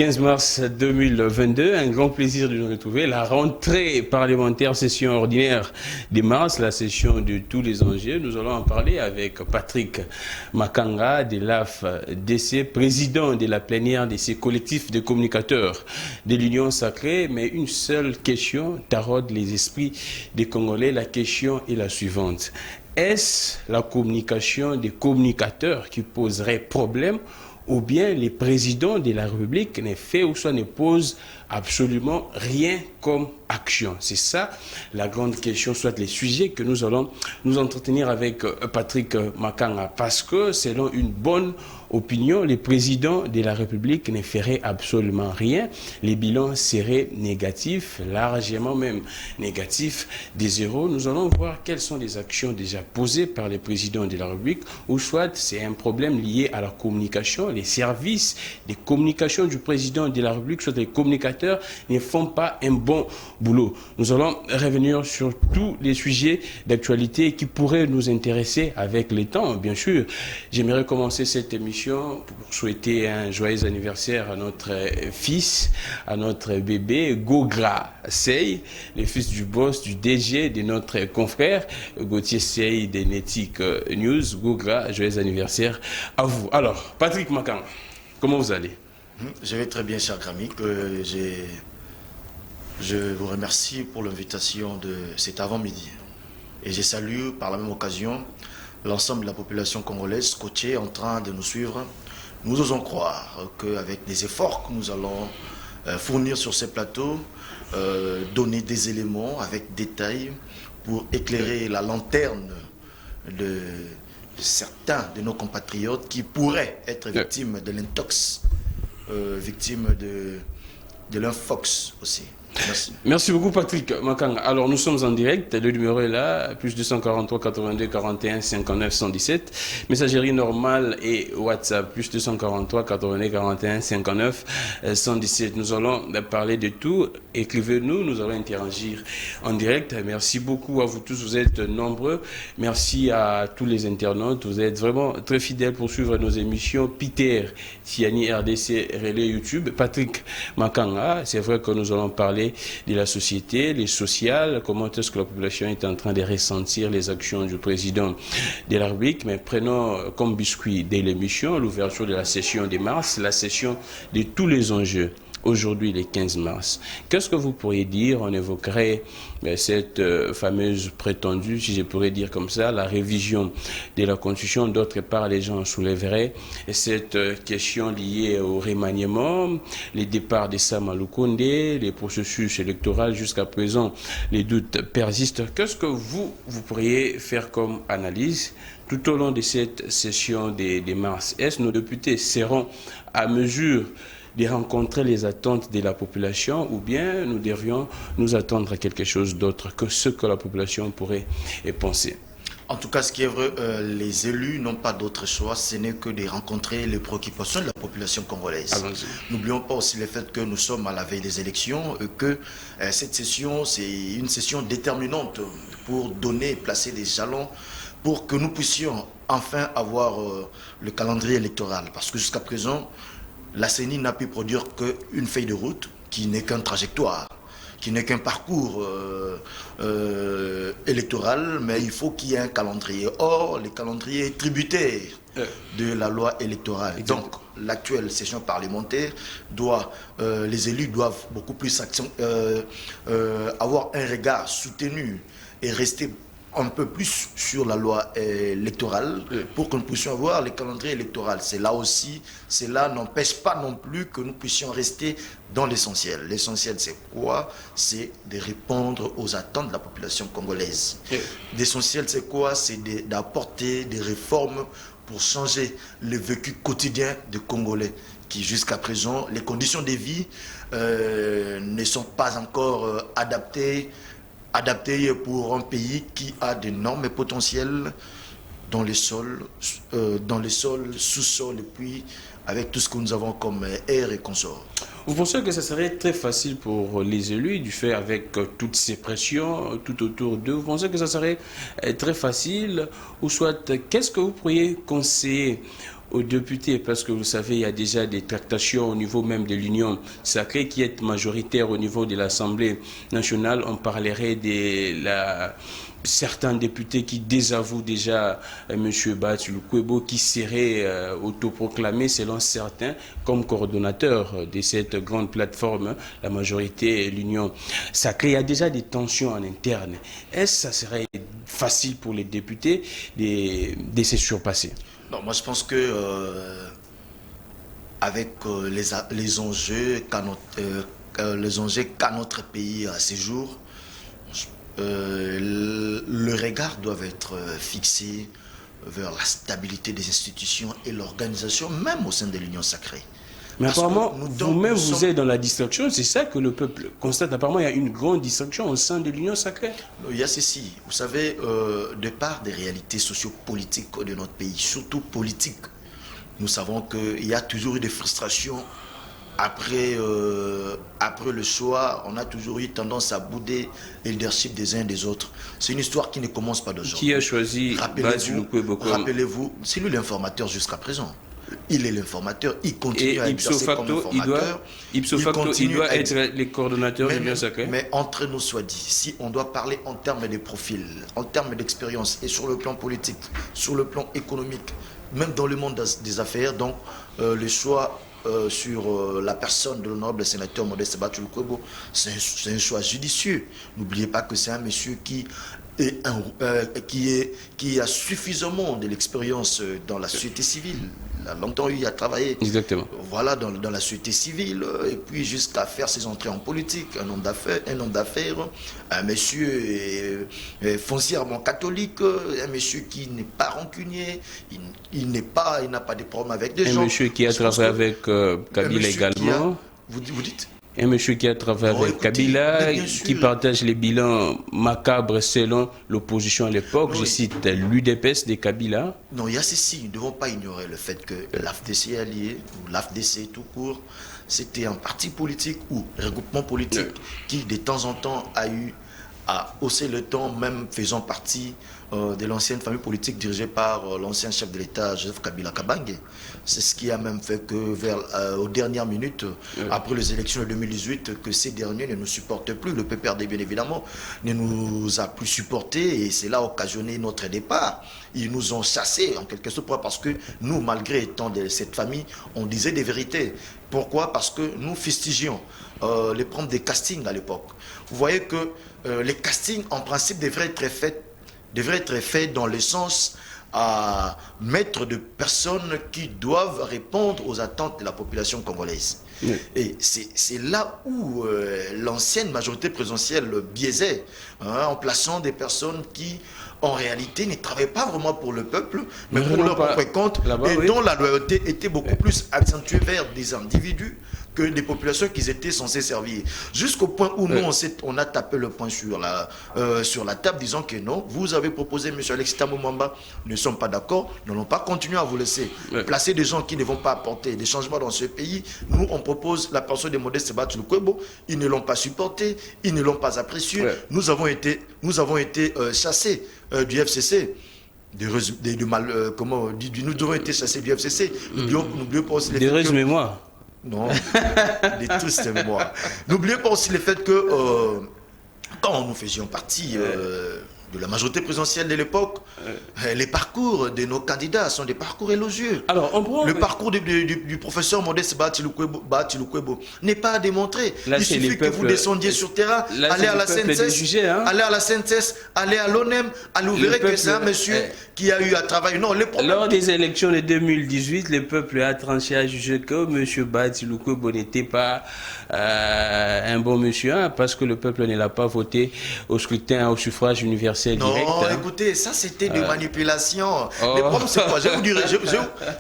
15 mars 2022, un grand plaisir de nous retrouver. La rentrée parlementaire, session ordinaire de mars, la session de tous les enjeux. Nous allons en parler avec Patrick Makanga de l'AFDC, président de la plénière de ces collectifs de communicateurs de l'Union sacrée. Mais une seule question taraude les esprits des Congolais. La question est la suivante. Est-ce la communication des communicateurs qui poserait problème ou bien les présidents de la République ne fait ou soit ne posent absolument rien comme action? C'est ça la grande question, soit les sujets que nous allons nous entretenir avec Patrick Makanga. Parce que selon une bonne opinion, les présidents de la République ne feraient absolument rien. Les bilans seraient négatifs, largement même négatifs, des zéros. Nous allons voir quelles sont les actions déjà posées par les présidents de la République, ou soit c'est un problème lié à la communication. Les services de communication du président de la République, soit les communicateurs, ne font pas un bon boulot. Nous allons revenir sur tous les sujets d'actualité qui pourraient nous intéresser avec le temps, bien sûr. J'aimerais commencer cette émission pour souhaiter un joyeux anniversaire à notre fils, à notre bébé, Gogra Sey, le fils du boss, du DG, de notre confrère, Gauthier Sey de Netic News. Gogra, joyeux anniversaire à vous. Alors, Patrick Makanga, comment vous allez? Je vais très bien, cher Grammy. Je vous remercie pour l'invitation de cet avant-midi. Et je salue par la même occasion l'ensemble de la population congolaise scotchée en train de nous suivre. Nous osons croire qu'avec des efforts que nous allons fournir sur ces plateaux, donner des éléments avec détail pour éclairer la lanterne de certains de nos compatriotes qui pourraient être victimes de l'intox, victimes de l'infox aussi. Merci. Merci beaucoup Patrick Makanga. Alors nous sommes en direct, le numéro est là, plus 243 82 41 59 117. Messagerie normale et WhatsApp, plus 243 82 41 59 117. Nous allons parler de tout. Écrivez-nous, nous allons interagir en direct. Merci beaucoup à vous tous, vous êtes nombreux. Merci à tous les internautes, vous êtes vraiment très fidèles pour suivre nos émissions. Peter Tiani, RDC, Relais YouTube. Patrick Makanga, c'est vrai que nous allons parler de la société, les sociales, comment est-ce que la population est en train de ressentir les actions du président de la République. Mais prenons comme biscuit dès l'émission l'ouverture de la session de mars, la session de tous les enjeux. Aujourd'hui, le 15 mars. Qu'est-ce que vous pourriez dire? On évoquerait cette fameuse prétendue, si je pourrais dire comme ça, la révision de la Constitution. D'autre part, les gens soulèveraient cette question liée au remaniement, les départs de Sama Lukonde, les processus électoraux. Jusqu'à présent, les doutes persistent. Qu'est-ce que vous pourriez faire comme analyse tout au long de cette session de mars? Est-ce que nos députés seront à mesure de rencontrer les attentes de la population, ou bien nous devrions nous attendre à quelque chose d'autre que ce que la population pourrait penser? En tout cas, ce qui est vrai, les élus n'ont pas d'autre choix, ce n'est que de rencontrer les préoccupations de la population congolaise. N'oublions pas aussi le fait que nous sommes à la veille des élections et que cette session, c'est une session déterminante pour donner, placer des jalons pour que nous puissions enfin avoir le calendrier électoral. Parce que jusqu'à présent, la CENI n'a pu produire qu'une feuille de route qui n'est qu'une trajectoire, qui n'est qu'un parcours électoral, mais il faut qu'il y ait un calendrier. Or, le calendrier est tributaire de la loi électorale. Exactement. Donc, l'actuelle session parlementaire les élus doivent beaucoup plus avoir un regard soutenu et rester un peu plus sur la loi électorale pour que nous puissions avoir le calendrier électoral. Cela n'empêche pas non plus que nous puissions rester dans l'essentiel. L'essentiel, c'est quoi? C'est de répondre aux attentes de la population congolaise. L'essentiel, c'est quoi? C'est d'apporter des réformes pour changer le vécu quotidien des Congolais qui, jusqu'à présent, les conditions de vie ne sont pas encore adaptées pour un pays qui a d'énormes potentiels dans les sols, sous-sols, et puis avec tout ce que nous avons comme air et consort. Vous pensez que ça serait très facile pour les élus, du fait avec toutes ces pressions tout autour d'eux? Vous pensez que ça serait très facile? Ou soit, qu'est-ce que vous pourriez conseiller aux députés, parce que vous savez, il y a déjà des tractations au niveau même de l'Union sacrée qui est majoritaire au niveau de l'Assemblée nationale. On parlerait de certains députés qui désavouent déjà M. Batsy Lukwebo, qui serait autoproclamé, selon certains, comme coordonnateur de cette grande plateforme, la majorité et l'Union sacrée. Il y a déjà des tensions en interne. Est-ce que ça serait facile pour les députés de se surpasser? Non, moi je pense que avec les enjeux qu'a notre pays à ces jours, le regard doit être fixé vers la stabilité des institutions et l'organisation, même au sein de l'Union sacrée. Mais apparemment, vous-même, vous êtes dans la distraction. C'est ça que le peuple constate. Apparemment, il y a une grande distraction au sein de l'Union sacrée. Il y a ceci. Vous savez, de part des réalités sociopolitiques de notre pays, surtout politiques, nous savons qu'il y a toujours eu des frustrations. Après le choix, on a toujours eu tendance à bouder le leadership des uns et des autres. C'est une histoire qui ne commence pas d'aujourd'hui. Qui a choisi Batsy Lukwebo? Rappelez-vous, c'est lui l'informateur jusqu'à présent. Il est l'informateur, il continue à exercer comme informateur. Ipso facto, il doit être le coordonnateur de l'Union sacrée. Mais entre nous soit dit, si on doit parler en termes de profil, en termes d'expérience, et sur le plan politique, sur le plan économique, même dans le monde des affaires, donc le choix sur la personne de l'honorable sénateur Modeste Batsy Lukwebo, c'est un choix judicieux. N'oubliez pas que c'est un monsieur qui a suffisamment de l'expérience dans la société civile. Il a longtemps eu à travailler. Exactement. Voilà, dans la société civile, et puis jusqu'à faire ses entrées en politique, un homme d'affaires, un monsieur foncièrement catholique, un monsieur qui n'est pas rancunier, il n'a pas de problème avec des gens. Un monsieur qui a travaillé avec Kabila également. Vous dites? Un monsieur qui a travaillé avec Kabila, qui partage les bilans macabres selon l'opposition à l'époque. Je cite l'UDPS de Kabila. Non, il y a ceci. Nous ne devons pas ignorer le fait que l'AFDC allié, ou l'AFDC tout court, c'était un parti politique ou regroupement politique qui, de temps en temps, a eu à hausser le ton, même faisant partie de l'ancienne famille politique dirigée par l'ancien chef de l'État, Joseph Kabila Kabange. C'est ce qui a même fait que aux dernières minutes, après les élections de 2018, que ces derniers ne nous supportent plus. Le PPRD, bien évidemment, ne nous a plus supportés et cela a occasionné notre départ. Ils nous ont chassés, en quelque sorte, parce que nous, malgré étant de cette famille, on disait des vérités. Pourquoi? Parce que nous fustigions les problèmes des castings à l'époque. Vous voyez que les castings, en principe, devraient être faits dans le sens à mettre de personnes qui doivent répondre aux attentes de la population congolaise. Oui. Et c'est là où l'ancienne majorité présidentielle biaisait, en plaçant des personnes qui, en réalité, ne travaillaient pas vraiment pour le peuple, mais pour leur propre compte, et dont la loyauté était beaucoup plus accentuée vers des individus que des populations qu'ils étaient censés servir. Jusqu'au point où nous, on a tapé le point sur la table, disant que non, vous avez proposé, M. Alexis Thabo Mbamba, nous ne sommes pas d'accord, nous n'allons pas continuer à vous laisser placer des gens qui ne vont pas apporter des changements dans ce pays. Nous, on propose la personne de Modeste Batsy Lukwebo, ils ne l'ont pas supporté, ils ne l'ont pas apprécié. Nous avons été chassés du FCC. Nous avons été chassés du FCC. N'oublions pas aussi les faits que... mémoire. Non, des tristes mémoires. N'oubliez pas aussi le fait que quand nous faisions partie de la majorité présidentielle de l'époque, les parcours de nos candidats sont des parcours élogieux. Alors, le parcours du professeur Modeste Batsy Lukwebo n'est pas à démontrer. Là, il suffit que vous descendiez sur terrain, allez à la CNSS, allez à la CNSS, allez à l'ONEM, vous verrez que c'est un monsieur qui a eu à travailler. Non, lors des élections de 2018, le peuple a tranché à juger que M. Batsy Lukwebo n'était pas un bon monsieur, parce que le peuple ne l'a pas voté au scrutin, au suffrage universel. Non, écoutez, ça c'était des manipulations. Le problème c'est quoi? Je vous dirais,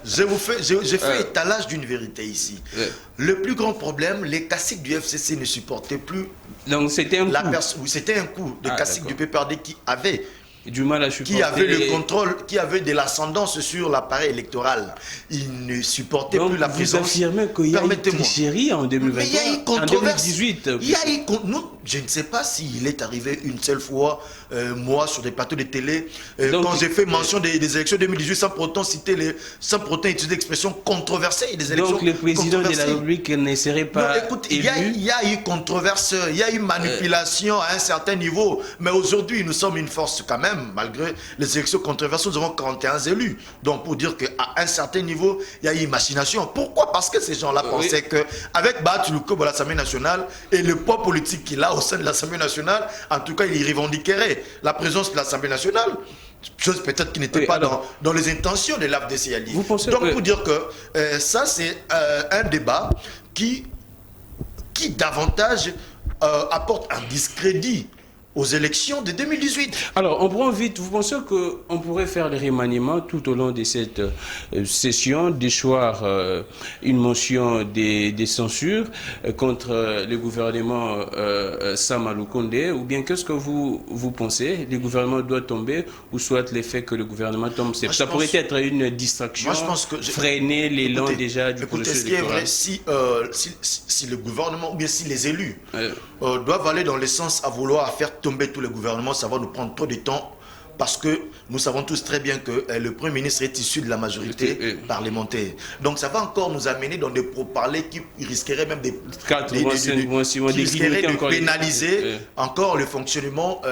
j'ai fait étalage d'une vérité ici. Le plus grand problème, les caciques du FCC ne supportaient plus. Donc c'était un coup. C'était un coup de caciques du PPRD qui avait du mal à supporter. Qui avait le contrôle, qui avait de l'ascendance sur l'appareil électoral. Il ne supportait plus la présence. Vous affirmez qu'il y a eu tricherie en 2023, il y a eu controverse. En 2018. Il y a eu, je ne sais pas s'il est arrivé une seule fois, moi, sur des plateaux de télé, quand j'ai fait mention des élections 2018, sans pour autant utiliser l'expression controversée des élections. Donc le président de la République ne serait pas. Non, écoute, il y a eu controverse, il y a eu manipulation à un certain niveau, mais aujourd'hui, nous sommes une force quand même. Malgré les élections controversées, nous avons 41 élus. Donc, pour dire qu'à un certain niveau, il y a eu machination. Pourquoi? Parce que ces gens-là pensaient qu'avec Baatulukobo à l'Assemblée nationale et le poids politique qu'il a au sein de l'Assemblée nationale, en tout cas, il revendiquerait la présence de l'Assemblée nationale. Chose peut-être qui n'était pas dans les intentions de l'AFDCALI. Donc, pour dire que ça, c'est un débat qui davantage apporte un discrédit aux élections de 2018. Alors, on prend vite. Vous pensez qu'on pourrait faire des remaniements tout au long de cette session, d'échoir une motion de censure contre le gouvernement Sama Lukonde, ou bien qu'est-ce que vous pensez? Le gouvernement doit tomber, ou soit l'effet que le gouvernement tombe? Ça pourrait être une distraction, freiner l'élan déjà du processus électoral. Si le gouvernement, ou bien si les élus doivent aller dans le sens à vouloir faire tomber tous les gouvernements, ça va nous prendre trop de temps, parce que nous savons tous très bien que le Premier ministre est issu de la majorité parlementaire. Donc ça va encore nous amener dans des pourparlers qui risqueraient même de pénaliser encore le fonctionnement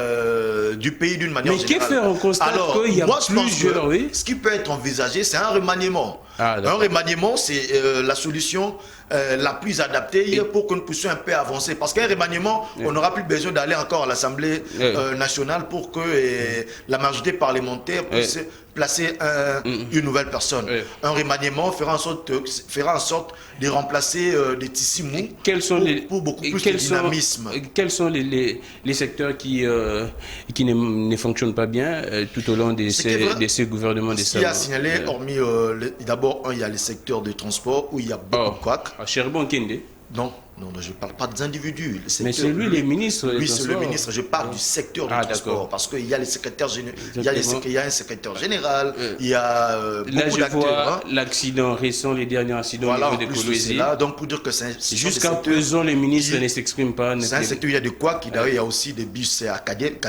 du pays d'une manière générale. Mais qu'est-ce qu'on constate? Alors, qu'il y a plusieurs... Ce qui peut être envisagé, c'est un remaniement. Un remaniement, c'est la solution la plus adaptée pour que nous puissions un peu avancer. Parce qu'un remaniement, on n'aura plus besoin d'aller encore à l'Assemblée nationale pour que la majorité parlementaire puisse placer une nouvelle personne. Un remaniement fera en sorte de remplacer des tissus mous pour beaucoup plus de dynamisme. Quels sont les secteurs qui ne fonctionnent pas bien tout au long de ces gouvernements de Sama? Ce qui a signalé, hormis d'abord, il y a les secteurs de transport où il y a beaucoup de couacs. Cherbon Kende. Non, je ne parle pas des individus. Mais c'est lui le ministre. Lui, c'est le ministre. Je parle du secteur du transport. Parce qu'il y a les secrétaires généraux, il y a un secrétaire général, il y a beaucoup d'acteurs. Là, je vois l'accident récent, les derniers accidents au niveau de Kolwezi. Donc, pour dire que c'est jusqu'à présent, les ministres ne s'expriment pas. C'est un secteur où il y a de quoi, d'ailleurs, il y a aussi des bus académiques.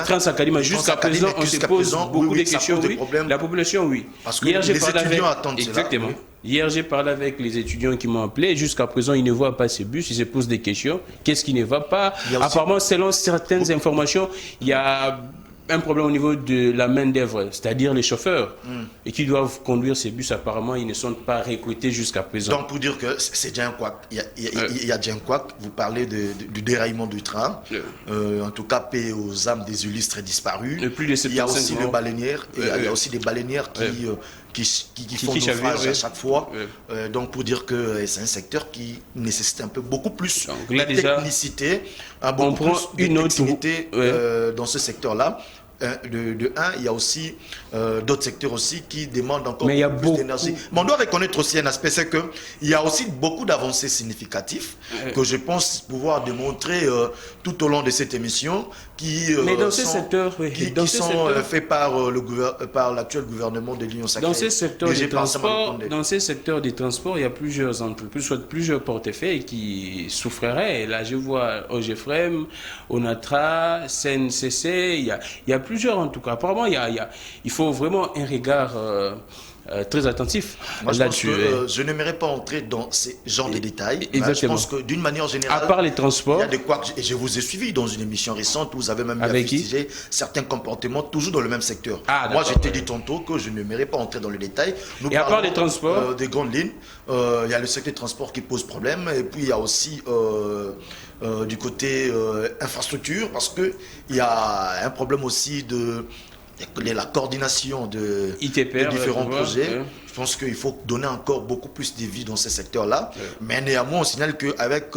Trans-académie, jusqu'à présent, on se pose beaucoup de questions. La population, oui. Parce que les étudiants attendent cela. Exactement. Hier, j'ai parlé avec les étudiants qui m'ont appelé. Jusqu'à présent, ils ne voient pas ces bus. Ils se posent des questions. Qu'est-ce qui ne va pas? Apparemment, selon certaines informations, il y a un problème au niveau de la main-d'œuvre, c'est-à-dire les chauffeurs, et qui doivent conduire ces bus. Apparemment, ils ne sont pas recrutés jusqu'à présent. Donc, pour dire que c'est déjà un couac. Il y a déjà un couac. Vous parlez du déraillement du train. En tout cas, paix aux âmes des illustres disparus. Il y a aussi des baleinières. Il y a aussi des baleinières qui font naufrage à chaque fois. Donc, pour dire que c'est un secteur qui nécessite un peu beaucoup plus de technicité, beaucoup plus de technicité dans ce secteur-là. Il y a aussi d'autres secteurs aussi qui demandent encore plus d'énergie. Mais on doit reconnaître aussi un aspect, c'est qu'il y a aussi beaucoup d'avancées significatives que je pense pouvoir démontrer tout au long de cette émission qui sont faits par l'actuel gouvernement de l'Union sacrée. Dans ces secteurs des transports, il y a plusieurs entreprises, soit plusieurs portefeuilles qui souffriraient. Et là, je vois OGEFREM, ONATRA, CNCC, il y a plusieurs en tout cas. Apparemment, il faut vraiment un regard très attentif. Moi, je pense que je n'aimerais pas entrer dans ces genres de détails. Je pense que d'une manière générale, à part les transports, il y a des couacs. Et je vous ai suivi dans une émission récente où vous avez même fustigé certains comportements toujours dans le même secteur. Moi, je t'ai dit tantôt que je n'aimerais pas entrer dans les détails. Et à part les transports, des grandes lignes, il y a le secteur des transports qui pose problème. Et puis, il y a aussi du côté infrastructure, parce qu'il y a un problème aussi de la coordination de différents projets. Je pense qu'il faut donner encore beaucoup plus de vie dans ces secteurs-là. Mais néanmoins, on signale qu'avec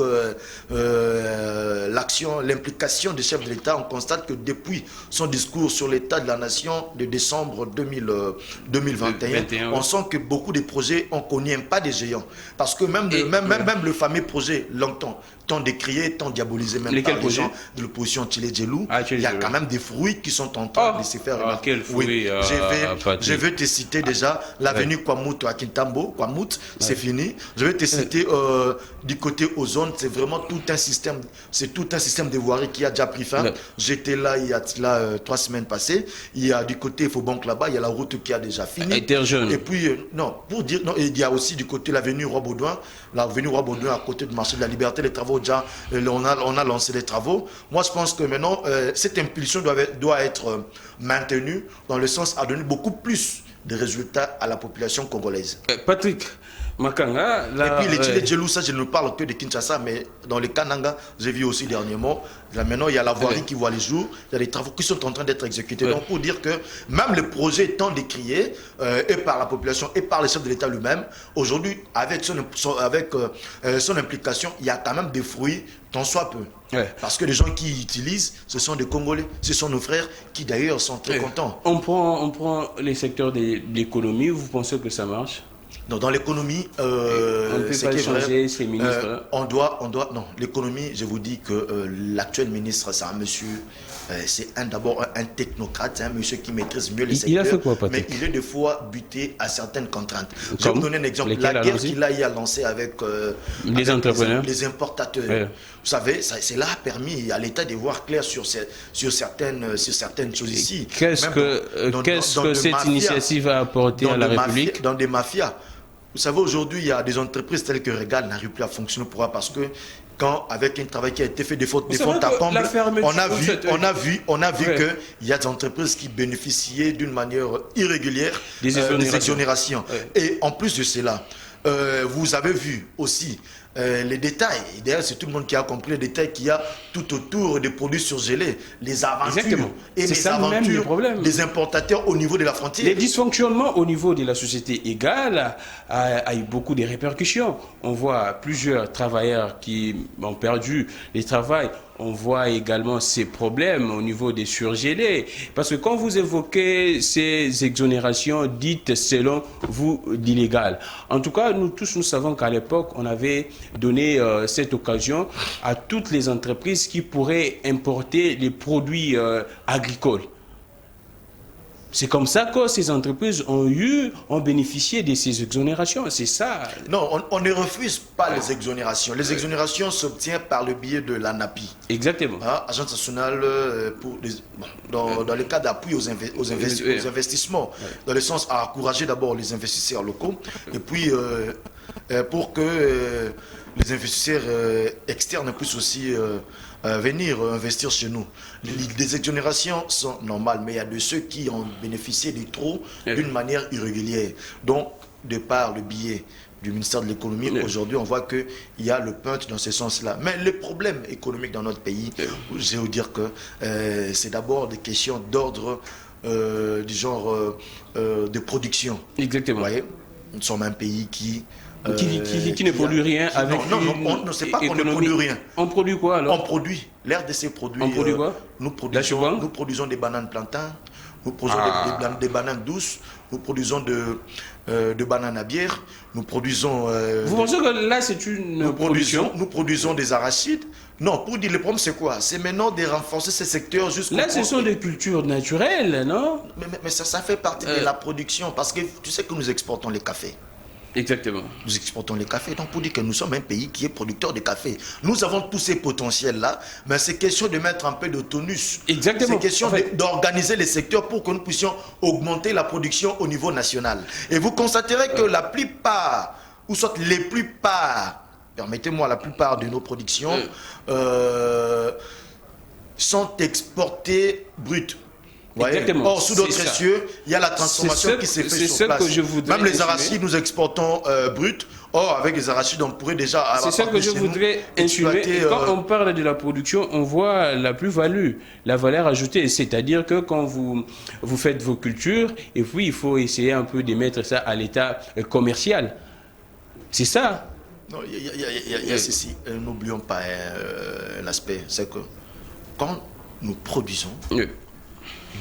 l'implication des chefs de l'État, on constate que depuis son discours sur l'état de la nation de décembre 2021, on sent que beaucoup de projets ont connu un pas des géants. Parce que même le fameux projet longtemps, tant décriés, tant diabolisés même Lesquels par les gens de l'opposition Tchilé Djelou. Ah, Il y a quand même des fruits qui sont en train de se faire remarquer. Quel fruit, je vais te citer déjà l'avenue Kwamut à Kintambo. Kwamut, c'est fini. Je vais te citer du côté Ozone, c'est vraiment tout un système, de voirie qui a déjà pris fin. J'étais là il y a 3 semaines passées. Il y a du côté Faubank là-bas, il y a la route qui a déjà fini. Et puis, non, pour dire, non, il y a aussi du côté l'avenue Roi-Baudouin, à côté du marché de la Liberté, les travaux déjà, on a lancé les travaux. Moi, je pense que maintenant, cette impulsion doit être maintenue dans le sens à donner beaucoup plus de résultats à la population congolaise. Patrick Makanga, et puis les Tchilé Djelou, ça je ne parle que de Kinshasa, mais dans les Kananga, j'ai vu aussi dernièrement, là maintenant il y a la voirie qui voit les jours, il y a des travaux qui sont en train d'être exécutés. Donc pour dire que même le projet étant décrié, et par la population et par les chefs de l'État lui-même, aujourd'hui avec son implication, il y a quand même des fruits, tant soit peu. Parce que les gens qui utilisent, ce sont des Congolais, ce sont nos frères qui d'ailleurs sont très contents. On prend les secteurs de l'économie, vous pensez que ça marche? Dans l'économie, on ne peut pas changer ces ministres. Non, l'économie, je vous dis que l'actuel ministre, c'est un monsieur, c'est d'abord un technocrate, un monsieur qui maîtrise mieux les secteurs. Il a fait quoi, Patrick? Mais il est des fois buté à certaines contraintes. Je vais vous donner un exemple. La guerre qu'il a lancée avec les entrepreneurs, les importateurs. Vous savez, cela a permis à l'État de voir clair sur certaines choses ici. Qu'est-ce que cette initiative a apporté à la République? Dans des mafias. Vous savez, aujourd'hui, il y a des entreprises telles que Regal n'arrivent plus à fonctionner. Pourquoi? Parce que avec un travail qui a été fait de faute à comble, on a vu qu'il y a des entreprises qui bénéficiaient d'une manière irrégulière des exonérations. Et en plus de cela, vous avez vu aussi les détails, d'ailleurs c'est tout le monde qui a compris les détails qu'il y a tout autour des produits surgelés, les aventures et les aventures des importateurs au niveau de la frontière. Les dysfonctionnements au niveau de la société égale a eu beaucoup de répercussions. On voit plusieurs travailleurs qui ont perdu les travails. On voit également ces problèmes au niveau des surgelés. Parce que quand vous évoquez ces exonérations dites selon vous d'illégales, en tout cas, nous tous, nous savons qu'à l'époque, on avait donné cette occasion à toutes les entreprises qui pourraient importer les produits agricoles. C'est comme ça que ces entreprises ont bénéficié de ces exonérations, c'est ça. Non, on ne refuse pas les exonérations. Les exonérations s'obtiennent par le biais de l'ANAPI. Exactement. Agence nationale dans le cas d'appui aux investissements, dans le sens à encourager d'abord les investisseurs locaux, et puis pour que les investisseurs externes puissent aussi venir investir chez nous. Les exonérations sont normales, mais il y a de ceux qui ont bénéficié de trop d'une manière irrégulière. Donc, de par le biais du ministère de l'économie, aujourd'hui, on voit qu'il y a le punch dans ce sens-là. Mais les problèmes économiques dans notre pays, je vais vous dire que c'est d'abord des questions d'ordre du genre de production. Exactement. Vous voyez, nous sommes un pays qui ne produit rien avec on ne sait pas qu'on ne produit rien. On produit quoi alors? On produit. L'RDC produit. On produit quoi? Nous produisons des bananes plantains, nous produisons des bananes douces, nous produisons de bananes à bière, nous produisons... Vous pensez que là c'est une production? Nous produisons des arachides. Non, pour dire le problème c'est quoi? C'est maintenant de renforcer ces secteurs jusqu'au... Là ce sont des cultures naturelles, non? Mais ça fait partie de la production, parce que tu sais que nous exportons les cafés. Exactement. Nous exportons les cafés, donc pour dire que nous sommes un pays qui est producteur de café. Nous avons tous ces potentiels-là, mais c'est question de mettre un peu de tonus. Exactement. C'est question d'organiser les secteurs pour que nous puissions augmenter la production au niveau national. Et vous constaterez que la plupart, ou soit les plupart, permettez-moi, la plupart de nos productions sont exportées brutes. Exactement. Or, sous d'autres cieux, il y a la transformation qui s'est faite sur place. Même les arachides, nous exportons brut. Or, avec les arachides, on pourrait déjà... C'est ça que je voudrais insinuer. Quand on parle de la production, on voit la plus-value, la valeur ajoutée. C'est-à-dire que quand vous faites vos cultures, et puis il faut essayer un peu de mettre ça à l'état commercial. C'est ça. Non, il y a ceci. N'oublions pas un aspect. C'est que quand nous produisons...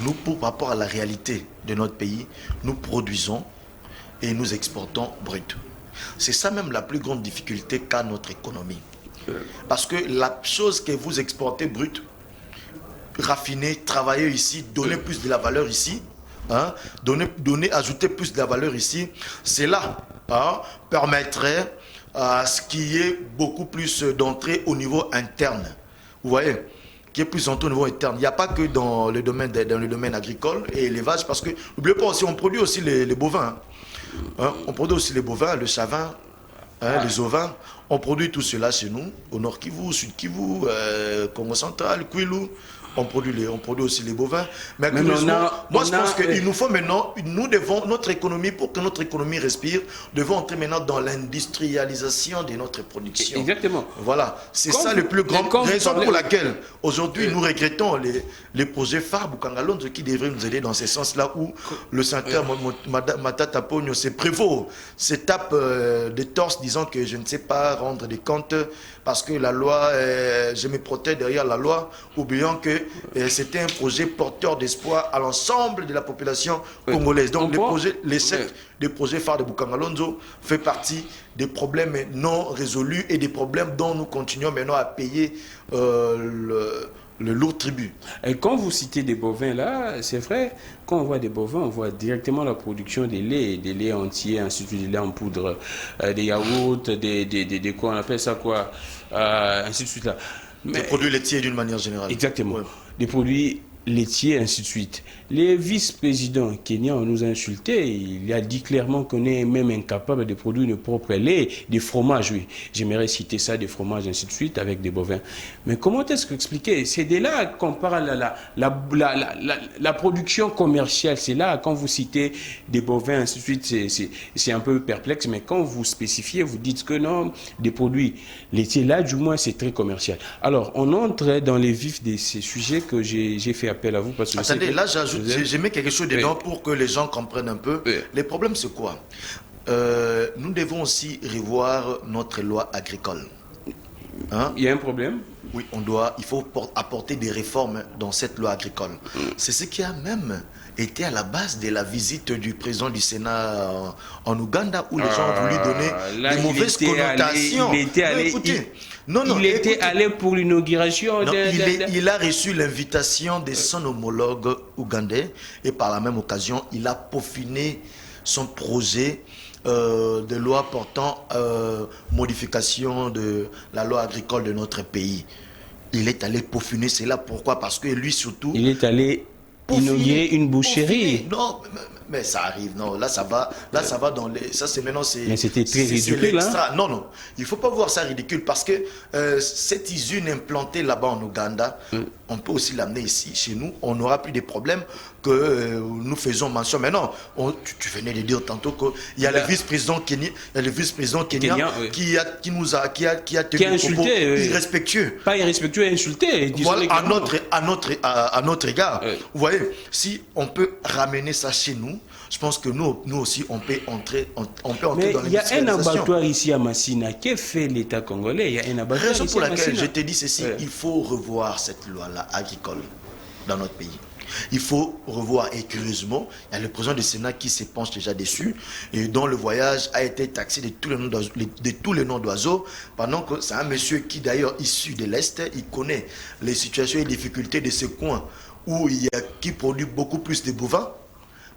Nous, par rapport à la réalité de notre pays, nous produisons et nous exportons brut. C'est ça même la plus grande difficulté qu'a notre économie. Parce que la chose que vous exportez brute, raffinée, travailler ici, donner plus de la valeur ici, hein, ajouter plus de la valeur ici, cela permettrait à ce qu'il y ait beaucoup plus d'entrée au niveau interne. Vous voyez, qui est plus entrée au niveau interne. Il n'y a pas que dans le domaine agricole et élevage, parce que, n'oubliez pas aussi, on produit aussi les bovins. Hein. On produit aussi les bovins, le savin, les ovins. On produit tout cela chez nous, au Nord Kivu, Sud Kivu, Congo central, Kwilu. On produit aussi les bovins. Mais moi, je pense qu'il nous faut maintenant, notre économie, pour que notre économie respire, devons entrer maintenant dans l'industrialisation de notre production. Exactement. Voilà. C'est ça le plus grand raison pour laquelle, aujourd'hui, nous regrettons les projets phares Bukangalonzo qui devraient nous aider dans ce sens-là, où le sénateur Matata Pogno se prévaut, se tape des torses disant que je ne sais pas rendre des comptes parce que la loi, je me protège derrière la loi, oubliant que c'était un projet porteur d'espoir à l'ensemble de la population congolaise. Donc l'échec des projets phares de Bukangalonzo fait partie des problèmes non résolus et des problèmes dont nous continuons maintenant à payer le lourd tribut. Et quand vous citez des bovins là, c'est vrai, quand on voit des bovins, on voit directement la production des laits entiers, ainsi de suite, des laits en poudre, des yaourts, des quoi, on appelle ça quoi, ainsi de suite là. Des produits laitiers d'une manière générale. Exactement. Ouais. Des produits laitiers, ainsi de suite. Les vice-présidents kenyans nous ont insultés. Il a dit clairement qu'on est même incapable de produire nos propres laits, des fromages, oui. J'aimerais citer ça, des fromages, ainsi de suite, avec des bovins. Mais comment est-ce qu'expliquer? C'est de là qu'on parle la production commerciale. C'est là, quand vous citez des bovins, ainsi de suite, c'est un peu perplexe. Mais quand vous spécifiez, vous dites que non, des produits laitiers, là, du moins, c'est très commercial. Alors, on entre dans les vifs de ces sujets que j'ai fait appel à vous. Parce que attendez, là, j'ai mis quelque chose dedans pour que les gens comprennent un peu. Les problèmes, c'est quoi? Nous devons aussi revoir notre loi agricole. Hein? Il y a un problème? Oui, il faut apporter des réformes dans cette loi agricole. C'est ce qui a même été à la base de la visite du président du Sénat en Ouganda, où les gens ont voulu donner des mauvaises connotations. Il était allé pour l'inauguration. Il a reçu l'invitation de son homologue ougandais et par la même occasion, il a peaufiné son projet de loi portant modification de la loi agricole de notre pays. Il est allé peaufiner cela. Pourquoi? Parce que lui surtout... Il est allé inaugurer une boucherie. Non, mais ça arrive. Non, là ça va dans les... Ça c'est maintenant... Mais c'était très ridicule. Hein? Non. Il ne faut pas voir ça ridicule parce que cette usine implantée là-bas en Ouganda, on peut aussi l'amener ici, chez nous. On n'aura plus de problèmes que nous faisons mention. Mais non, tu venais de dire tantôt qu'il y a le vice-président kenyan, qui a tenu insulté, irrespectueux. Pas irrespectueux, insulté. Voilà, à notre égard. Vous voyez, si on peut ramener ça chez nous, je pense que nous aussi, on peut entrer dans l'industrialisation. Il y a un abattoir ici à Massina. Que fait l'État congolais? Il y a un abattoir raison ici pour à laquelle Massina. je te dis ceci, il faut revoir cette loi-là agricole dans notre pays. Il faut revoir, et curieusement, il y a le président du Sénat qui se penche déjà dessus et dont le voyage a été taxé de tous les noms d'oiseaux, pendant que c'est un monsieur qui d'ailleurs issu de l'Est, il connaît les situations et les difficultés de ce coin où qui produit beaucoup plus de bovins,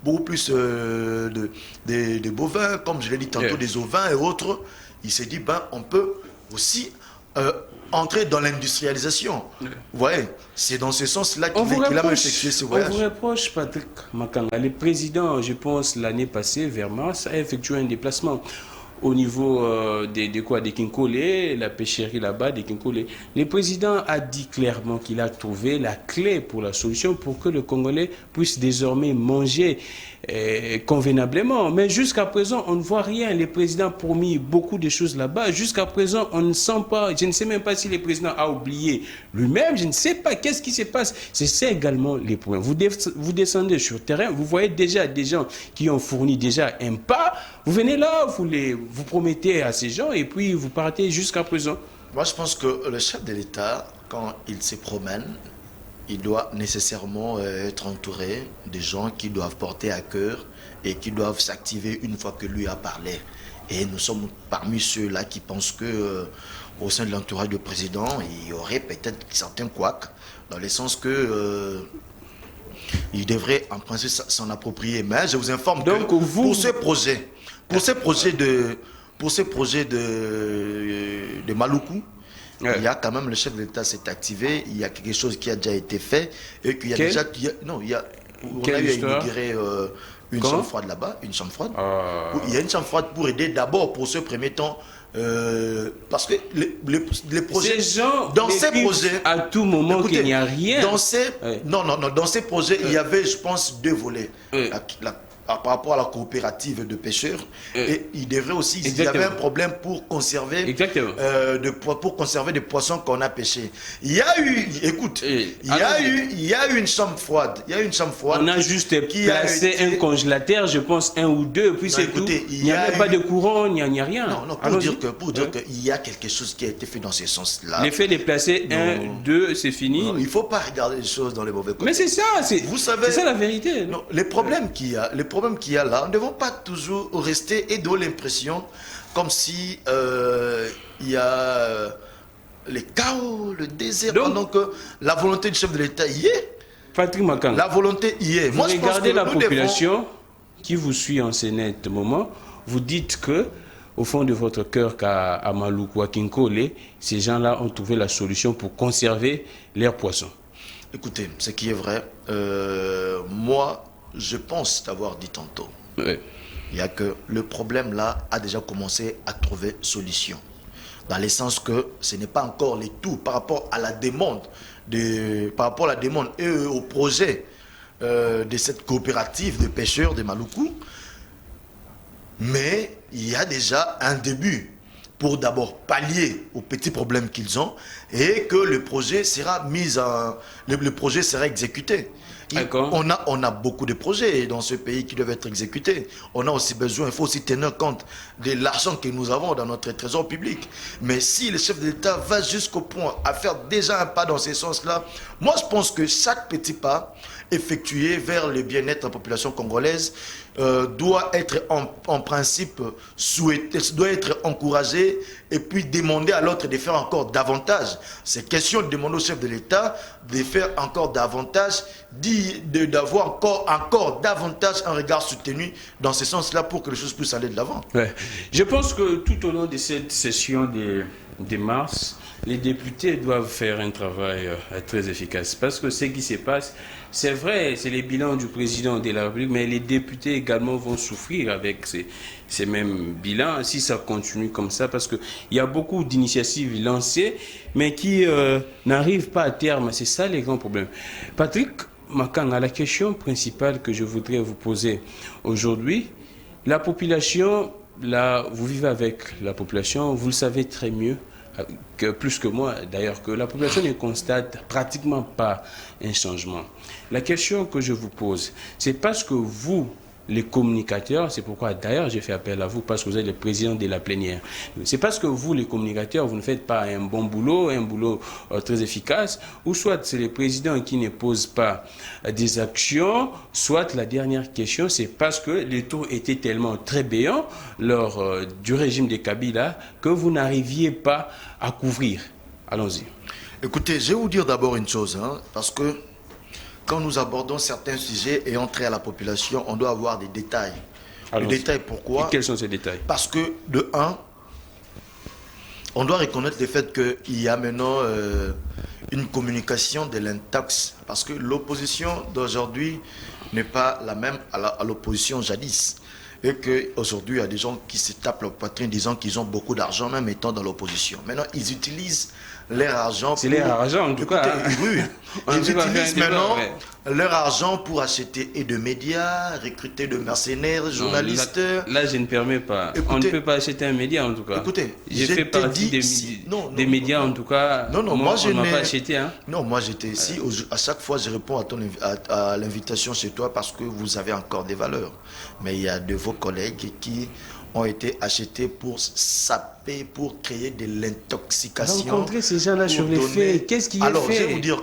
beaucoup plus de bovins, comme je l'ai dit tantôt, des ovins et autres. Il s'est dit, on peut aussi entrer dans l'industrialisation. Vous voyez, c'est dans ce sens-là qu'il a effectué ce voyage. On vous reproche, Patrick Makanga, le président, je pense, l'année passée, vers mars, a effectué un déplacement au niveau de Kinkole, la pêcherie là-bas, de Kinkole. Le président a dit clairement qu'il a trouvé la clé pour la solution pour que le Congolais puisse désormais manger convenablement. Mais jusqu'à présent, on ne voit rien. Le président a promis beaucoup de choses là-bas. Jusqu'à présent, on ne sent pas, je ne sais même pas si le président a oublié lui-même, je ne sais pas qu'est-ce qui se passe. C'est ça également les points. Vous descendez sur le terrain, vous voyez déjà des gens qui ont fourni déjà un pas. Vous venez là, vous promettez à ces gens et puis vous partez jusqu'à présent. Moi, je pense que le chef de l'État, quand il se promène, il doit nécessairement être entouré de gens qui doivent porter à cœur et qui doivent s'activer une fois que lui a parlé. Et nous sommes parmi ceux-là qui pensent que au sein de l'entourage du président, il y aurait peut-être certains couacs, dans le sens que il devrait en principe s'en approprier. Mais je vous informe donc, que pour ces projets de Maluku, ouais. il y a quand même le chef de l'État s'est activé, il y a quelque chose qui a déjà été fait et qu'il y a déjà... on a inauguré une chambre froide là-bas, une chambre froide. Il y a une chambre froide pour aider d'abord pour ce premier temps, parce que les projets... Ces gens dans ces projets... À tout moment qu'il n'y a rien. Dans ces projets, il y avait, je pense, deux volets. Par rapport à la coopérative de pêcheurs, et il devrait aussi, il y avait un problème pour conserver, pour conserver des poissons qu'on a pêchés. Il y a eu, écoute, il y a eu une chambre froide. Il y a une chambre froide. On a juste placé un congélateur, je pense un ou deux, puis c'est tout. Il n'y avait pas de courant, il n'y a rien. Non, pour dire qu'il y a quelque chose qui a été fait dans ce sens-là. L'effet de placer un, deux, c'est fini. Non, il ne faut pas regarder les choses dans les mauvais côtés. Mais c'est ça, vous savez, c'est ça la vérité. Non, les problèmes qu'il y a, qu'il y a là, nous ne devons pas toujours rester et donner l'impression comme si il y a les chaos, le désert, pendant que la volonté du chef de l'État y est. Patrick Makanga, la volonté y est. Moi, regardez la population qui vous suit en ce net moment, vous dites que au fond de votre cœur qu'à Maluku, à Kinkole, ces gens-là ont trouvé la solution pour conserver leurs poissons. Écoutez, ce qui est vrai, moi, je pense t'avoir dit tantôt. Oui. Il y a que le problème là a déjà commencé à trouver solution. Dans le sens que ce n'est pas encore les tout par rapport à la demande, et au projet de cette coopérative de pêcheurs de Maluku. Mais il y a déjà un début pour d'abord pallier aux petits problèmes qu'ils ont et que le projet sera le projet sera exécuté. On a beaucoup de projets dans ce pays qui doivent être exécutés. On a aussi besoin, il faut aussi tenir compte de l'argent que nous avons dans notre trésor public. Mais si le chef de l'État va jusqu'au point à faire déjà un pas dans ce sens-là, moi je pense que chaque petit pas effectué vers le bien-être de la population congolaise doit être en principe souhaité, doit être encouragé et puis demander à l'autre de faire encore davantage. C'est question de demander au chef de l'État de faire encore davantage, d'avoir encore davantage un regard soutenu dans ce sens-là pour que les choses puissent aller de l'avant. Ouais. Je pense que tout au long de cette session de mars, les députés doivent faire un travail très efficace. Parce que ce qui se passe, c'est vrai, c'est les bilans du président de la République, mais les députés également vont souffrir avec ces mêmes bilans si ça continue comme ça. Parce qu'il y a beaucoup d'initiatives lancées, mais qui n'arrivent pas à terme. C'est ça les grands problèmes. Patrick Makanga, la question principale que je voudrais vous poser aujourd'hui, la population, là, vous vivez avec la population, vous le savez très mieux, plus que moi d'ailleurs, que la population ne constate pratiquement pas un changement. La question que je vous pose, c'est parce que vous, les communicateurs, c'est pourquoi d'ailleurs j'ai fait appel à vous, parce que vous êtes le président de la plénière. C'est parce que vous, les communicateurs, vous ne faites pas un bon boulot, un boulot très efficace, ou soit c'est le président qui ne pose pas des actions, soit la dernière question, c'est parce que les taux étaient tellement très béants lors du régime de Kabila que vous n'arriviez pas à couvrir. Allons-y. Écoutez, je vais vous dire d'abord une chose, parce que quand nous abordons certains sujets et entrer à la population, on doit avoir des détails. Les détails, pourquoi? Et quels sont ces détails? Parce que, de un, on doit reconnaître le fait qu'il y a maintenant une communication de l'intox. Parce que l'opposition d'aujourd'hui n'est pas la même à l'opposition jadis. Et qu'aujourd'hui, il y a des gens qui se tapent leur poitrine disant qu'ils ont beaucoup d'argent, même étant dans l'opposition. Maintenant, ils utilisent leur argent. C'est leur argent, en tout cas. Oui, ils utilisent maintenant leur argent pour acheter et de médias, recruter de mercenaires, journalistes. Là, je ne permets pas. On ne peut pas acheter un média, en tout cas. Écoutez, j'ai fait partie des médias, en tout cas. Non, moi, je n'ai pas acheté. Non, moi, j'étais ici. À chaque fois, je réponds à l'invitation chez toi parce que vous avez encore des valeurs. Mais il y a de vos collègues qui ont été achetés pour saper, pour créer de l'intoxication. Rencontrer ces gens-là sur les faits, qu'est-ce qui est fait? Alors, je vais vous dire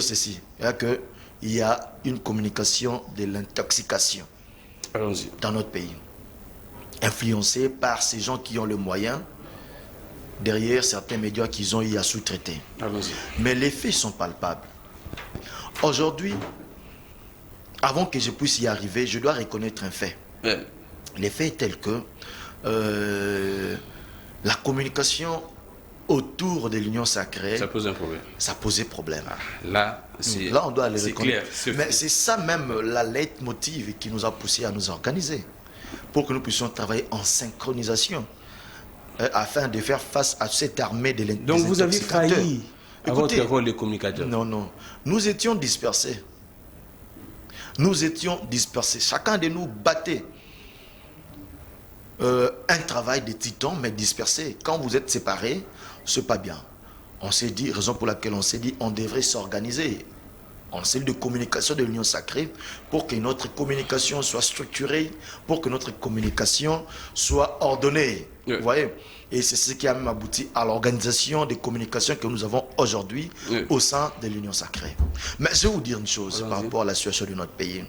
ceci. Il y a une communication de l'intoxication dans notre pays. influencés par ces gens qui ont le moyen, derrière certains médias qu'ils ont eu à sous-traiter. Mais les faits sont palpables. Aujourd'hui, avant que je puisse y arriver, je dois reconnaître un fait. Les faits est tel que la communication autour de l'union sacrée, ça pose un problème. Ça posait problème. Là, on doit le reconnaître. Clair, mais c'est ça même la leitmotiv qui nous a poussé à nous organiser, pour que nous puissions travailler en synchronisation, afin de faire face à cette armée de l'intoxicateurs. Donc vous avez failli à votre rôle de communicateur? Non, non. Nous étions dispersés. Nous étions dispersés. Chacun de nous battait un travail de titan, mais dispersé. Quand vous êtes séparés, c'est pas bien. On s'est dit, raison pour laquelle on s'est dit, on devrait s'organiser en cellule de communication de l'Union sacrée pour que notre communication soit structurée, pour que notre communication soit ordonnée. Vous voyez? Et c'est ce qui a même abouti à l'organisation des communications que nous avons aujourd'hui au sein de l'Union sacrée. Mais je vais vous dire une chose par rapport à la situation de notre pays.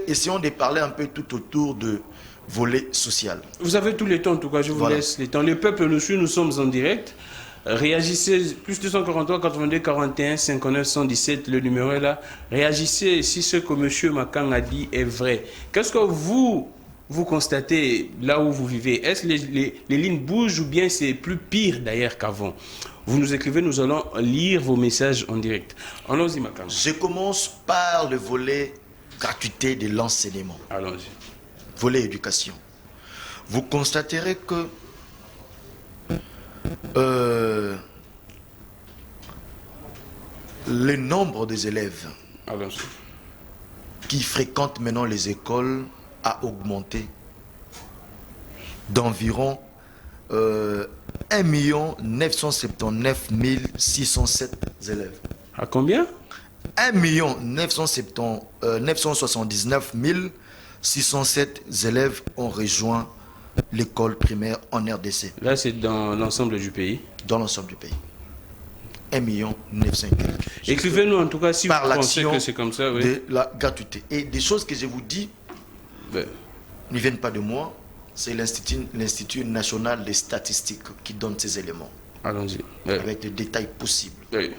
Essayons de parler un peu tout autour de volet social. Vous avez tout le temps, en tout cas, je vous laisse le temps. Le peuple nous suit, nous sommes en direct. Réagissez, plus 243 82 41 59 117, le numéro est là. Réagissez si ce que M. Makang a dit est vrai. Qu'est-ce que vous constatez là où vous vivez? Est-ce que les lignes bougent ou bien c'est plus pire d'ailleurs qu'avant? Vous nous écrivez, nous allons lire vos messages en direct. Allons-y, Makang. Je commence par le volet gratuité de l'enseignement. Allons-y. Volet éducation. Vous constaterez que le nombre des élèves qui fréquentent maintenant les écoles a augmenté d'environ 1 979 607 élèves. À combien? 1 979 607 élèves ont rejoint l'école primaire en RDC. Là, c'est dans l'ensemble du pays? Dans l'ensemble du pays. 1 900 000. Écrivez-nous en tout cas si vous pensez que c'est comme ça. Oui. De la gratuité. Et des choses que je vous dis ne viennent pas de moi. C'est l'Institut national des statistiques qui donne ces éléments. Allons-y. Avec les détails possibles. Oui.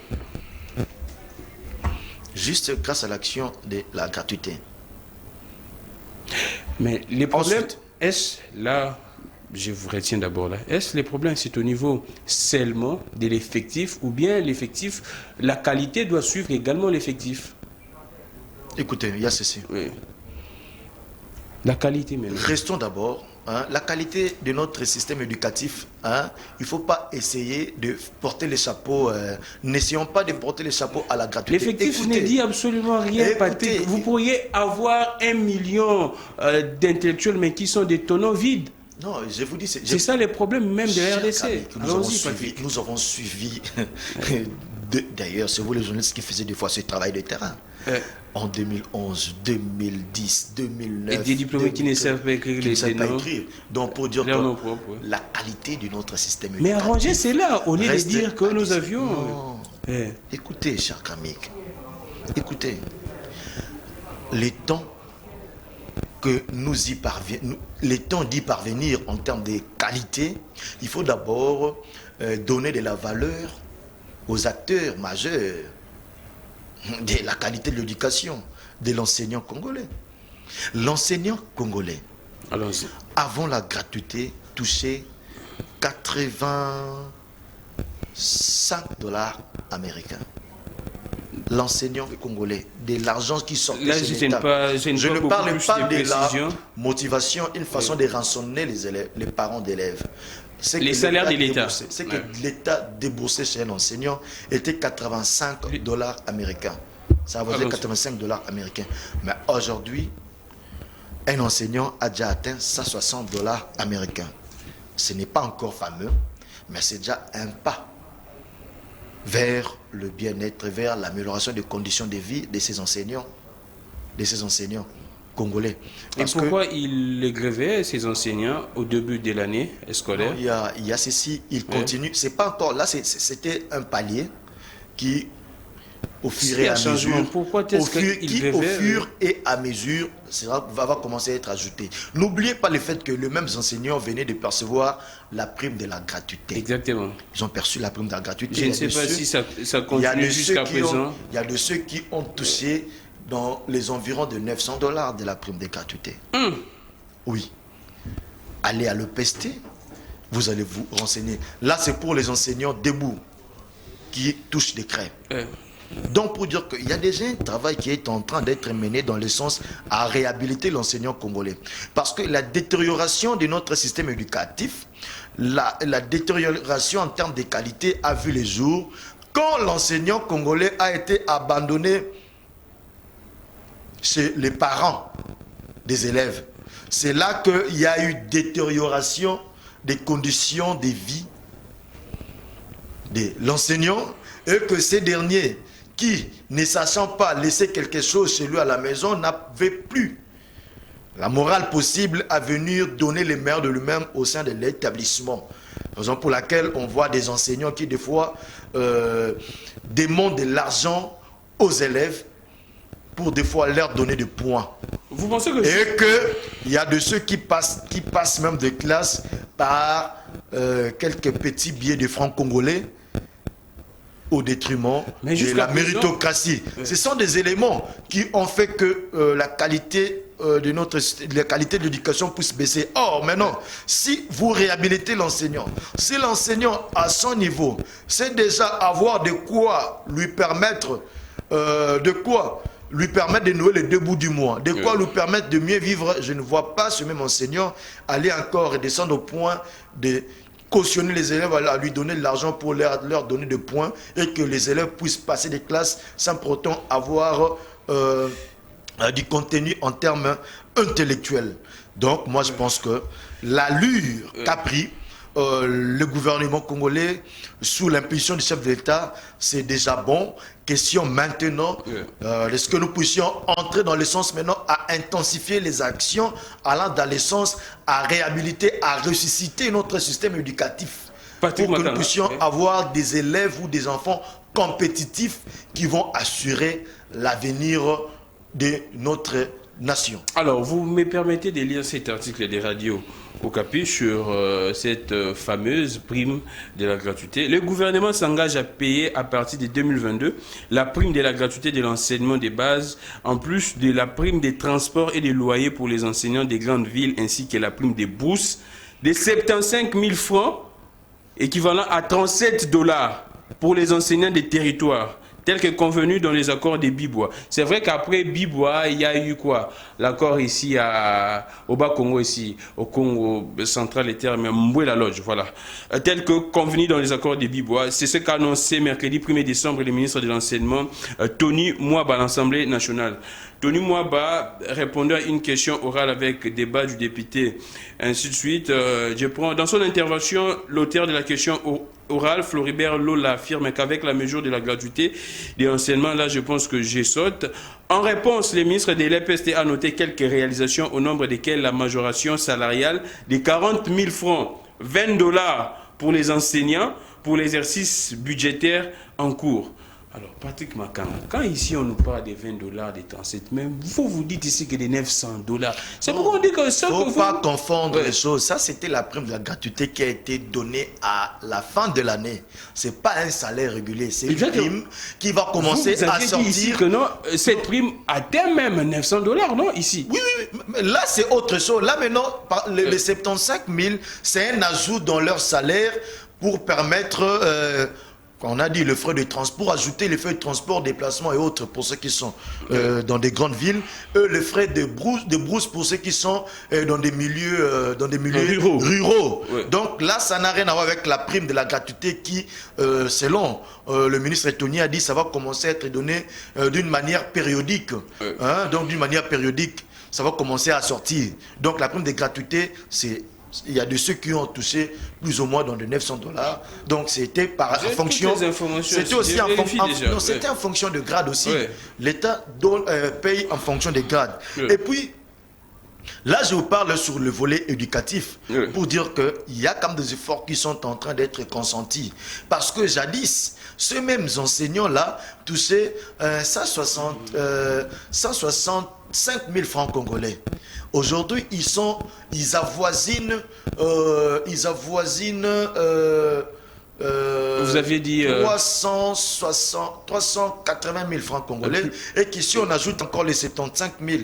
Juste grâce à l'action de la gratuité. Mais les problèmes, est-ce là, je vous retiens d'abord là, est-ce les problèmes c'est au niveau seulement de l'effectif ou bien l'effectif, la qualité doit suivre également l'effectif? Écoutez, il y a ceci. Oui. La qualité même. Restons d'abord. La qualité de notre système éducatif, il ne faut pas essayer de porter les chapeaux. N'essayons pas de porter les chapeaux à la gratuité. L'effectif ne dit absolument rien, Patrick. Vous pourriez avoir 1 million d'intellectuels, mais qui sont des tonneaux vides. Non, je vous dis... C'est ça les problèmes même de la RDC. Nous avons suivi d'ailleurs, c'est vous les journalistes qui faisaient des fois ce travail de terrain. En 2011, 2010, 2009... Et des diplômés qui ne savent pas écrire les noms. Donc pour dire que la qualité de notre système éducatif... Mais arranger, c'est là, au lieu de dire que nous avions... Non. Écoutez, cher Kamik, écoutez, les temps que nous y parvenons, les temps d'y parvenir en termes de qualité, il faut d'abord donner de la valeur aux acteurs majeurs de la qualité de l'éducation de l'enseignant congolais. L'enseignant congolais, avant la gratuité, touchait 85 $ américains. L'enseignant congolais, de l'argent qui sortait de l'État. Je ne parle pas de la motivation, une façon de rançonner les élèves, les parents d'élèves. Les salaires de l'État. Ce que l'État déboursait chez l'enseignant était 85 $ américains. Ça vaut 85 $ américains. Mais aujourd'hui, un enseignant a déjà atteint 160 $ américains. Ce n'est pas encore fameux, mais c'est déjà un pas vers le bien-être, vers l'amélioration des conditions de vie de ces enseignants congolais. Et pourquoi il grévait ces enseignants au début de l'année scolaire? Il y a ceci, il continue. C'est pas encore là, c'était un palier qui au fur et à mesure. Pourquoi est-ce au fur et à mesure, va commencer à être ajouté. N'oubliez pas le fait que les mêmes enseignants venaient de percevoir la prime de la gratuité. Exactement. Ils ont perçu la prime de la gratuité. Je ne sais pas si ça continue jusqu'à présent. Il y a de ceux qui ont touché dans les environs de $900 de la prime de gratuité. Oui. Allez à l'EPST, vous allez vous renseigner. Là, c'est pour les enseignants debout qui touchent des crêpes. Donc, pour dire qu'il y a déjà un travail qui est en train d'être mené dans le sens à réhabiliter l'enseignant congolais. Parce que la détérioration de notre système éducatif, la détérioration en termes de qualité a vu les jours quand l'enseignant congolais a été abandonné chez les parents des élèves. C'est là qu'il y a eu détérioration des conditions de vie de l'enseignant et que ces derniers qui, ne sachant pas laisser quelque chose chez lui à la maison, n'avaient plus la morale possible à venir donner les meilleurs de lui-même au sein de l'établissement. Raison pour laquelle on voit des enseignants qui, des fois, demandent de l'argent aux élèves pour, des fois, leur donner des points. Vous pensez que... Et qu'il y a de ceux qui passent même de classe par quelques petits billets de francs congolais au détriment de la méritocratie. Ce sont des éléments qui ont fait que la qualité de l'éducation puisse baisser. Or, maintenant, si vous réhabilitez l'enseignant, si l'enseignant à son niveau, c'est déjà avoir de quoi lui permettre de nouer les 2 bouts du mois, de quoi lui permettre de mieux vivre, je ne vois pas ce même enseignant aller encore et descendre au point de cautionner les élèves, à lui donner de l'argent pour leur donner des points et que les élèves puissent passer des classes sans pour autant avoir du contenu en termes intellectuels. Donc moi je pense que l'allure qu'a pris le gouvernement congolais sous l'impulsion du chef de l'État, c'est déjà bon. Question maintenant, est-ce que nous puissions entrer dans le sens maintenant à intensifier les actions allant dans le sens à réhabiliter, à ressusciter notre système éducatif pour que nous puissions avoir des élèves ou des enfants compétitifs qui vont assurer l'avenir de notre nation. Alors, vous me permettez de lire cet article des radios Okapi sur cette fameuse prime de la gratuité. Le gouvernement s'engage à payer à partir de 2022 la prime de la gratuité de l'enseignement des bases, en plus de la prime des transports et des loyers pour les enseignants des grandes villes, ainsi que la prime des bourses de 75 000 francs, équivalent à 37 $, pour les enseignants des territoires, tel que convenu dans les accords des Bibois. C'est vrai qu'après Bibois, il y a eu quoi? L'accord ici au Bas-Congo, ici, au Congo central et terme, Mboué-la Lodge, voilà. Tel que convenu dans les accords des Bibois. C'est ce qu'a annoncé mercredi 1er décembre le ministre de l'Enseignement, Tony Mwaba, à l'Assemblée nationale. Tony Mwaba répondait à une question orale avec débat du député, ainsi de suite. Je prends dans son intervention, l'auteur de la question orale, Floribert Lola, affirme qu'avec la mesure de la gratuité des enseignements, là je pense que j'ai saute. En réponse, le ministre de l'EPST a noté quelques réalisations au nombre desquelles la majoration salariale de 40 000 francs, 20 $ pour les enseignants, pour l'exercice budgétaire en cours. Alors, Patrick Makanga, quand ici on nous parle de 20 $, de 37, même vous dites ici que des 900 $. C'est pourquoi on dit que ça... Il ne faut pas confondre les choses. Ça, c'était la prime de la gratuité qui a été donnée à la fin de l'année. Ce n'est pas un salaire régulier, c'est une prime qui va commencer à sortir... Vous ici que non, cette prime atteint même 900 $, non, ici? Oui, mais là, c'est autre chose. Là, maintenant, les 75 000, c'est un ajout dans leur salaire pour permettre... on a dit le frais de transport, ajouter les frais de transport, déplacement et autres pour ceux qui sont dans des grandes villes, les frais de brousse pour ceux qui sont dans des milieux ruraux. Ouais. Donc là, ça n'a rien à voir avec la prime de la gratuité qui, selon le ministre Tony a dit, ça va commencer à être donné d'une manière périodique. Donc d'une manière périodique, ça va commencer à sortir. Donc la prime de gratuité, c'est... Il y a de ceux qui ont touché plus ou moins dans de 900 $. Donc c'était en fonction. C'était aussi en fonction de grade aussi. Ouais. L'État paye en fonction des grades. Ouais. Et puis Là, je vous parle sur le volet éducatif Oui. pour dire qu'il y a quand même des efforts qui sont en train d'être consentis. Parce que jadis, ces mêmes enseignants-là touchaient 165 000 francs congolais. Aujourd'hui, ils avoisinent Vous aviez dit 380 000 francs congolais, et qu'ici on ajoute encore les 75 000,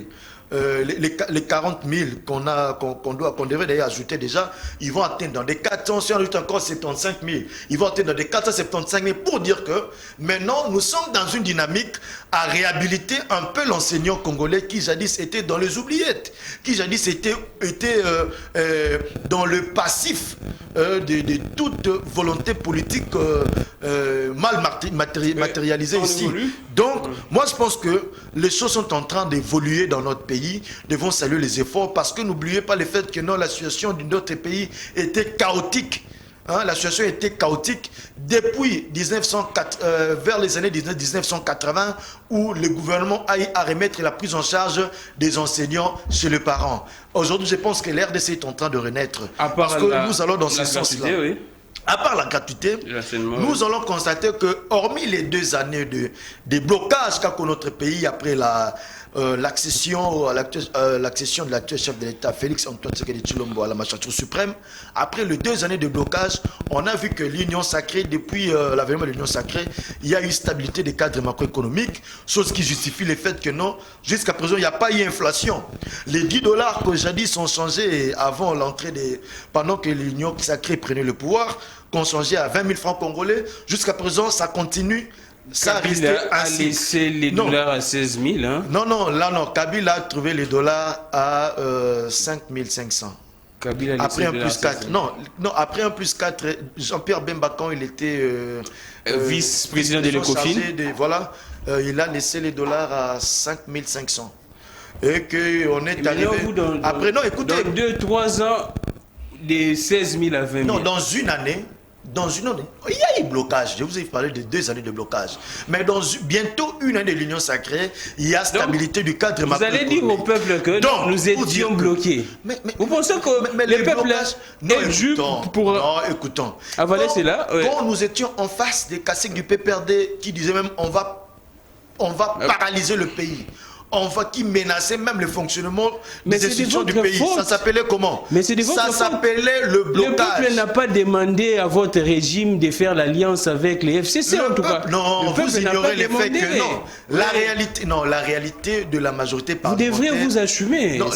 les 40 000 qu'on devrait d'ailleurs ajouter déjà, ils vont atteindre dans des 400, si on ajoute encore 75 000, ils vont atteindre dans des 475 000, pour dire que maintenant nous sommes dans une dynamique à réhabiliter un peu l'enseignant congolais qui jadis était dans les oubliettes, qui jadis était dans le passif de toute volonté politique mal matérialisée ici. Donc, moi je pense que les choses sont en train d'évoluer dans notre pays, devons saluer les efforts, parce que n'oubliez pas le fait que non, la situation de notre pays était chaotique. Hein, la situation était chaotique depuis vers les années 1980, où le gouvernement a eu à remettre la prise en charge des enseignants chez les parents. Aujourd'hui, je pense que l'RDC est en train de renaître. Parce que nous allons dans ce sens-là. Oui. À part la gratuité, nous allons constater que, hormis les 2 années de blocage qu'a connu notre pays après l'accession de l'actuel chef de l'État, Félix Antoine Tshisekedi Tshilombo, à la magistrature suprême, après les 2 années de blocage, on a vu que l'Union sacrée, depuis l'avènement de l'Union sacrée, il y a eu stabilité des cadres macroéconomiques, chose qui justifie le fait que non, jusqu'à présent, il n'y a pas eu inflation. Les 10 $ que jadis ont changé avant pendant que l'Union sacrée prenait le pouvoir, qu'on changeait à 20 000 francs congolais, jusqu'à présent, ça continue. Ça a laissé les dollars à 16 000. Hein? Non, Kabila a trouvé les dollars à 5 500. Après un plus 4. Non, après un plus 4, Jean-Pierre Bemba, quand il était vice-président de l'Ecofin, voilà, il a laissé les dollars à 5 500. Et qu'on est arrivé... Après, non, écoutez... Dans 2-3 ans, des 16 000 à 20 000. Non, dans une année, il y a eu blocage. Je vous ai parlé de 2 années de blocage. Mais dans bientôt une année de l'Union sacrée, il y a stabilité du cadre macroéconomique. Vous allez dire au peuple que nous étions bloqués. Vous pensez que le peuple est dû pour... Non, écoutons. Avaler cela. Quand nous étions en face des caciques du PPRD qui disaient même on va paralyser le pays. Qui menaçait même le fonctionnement des institutions du pays. Ça s'appelait comment? Ça s'appelait le blocage. Le peuple n'a pas demandé à votre régime de faire l'alliance avec les FCC en tout cas. Non, vous ignorez le fait que non. La réalité de la majorité parlementaire... Vous devriez vous assumer. Non,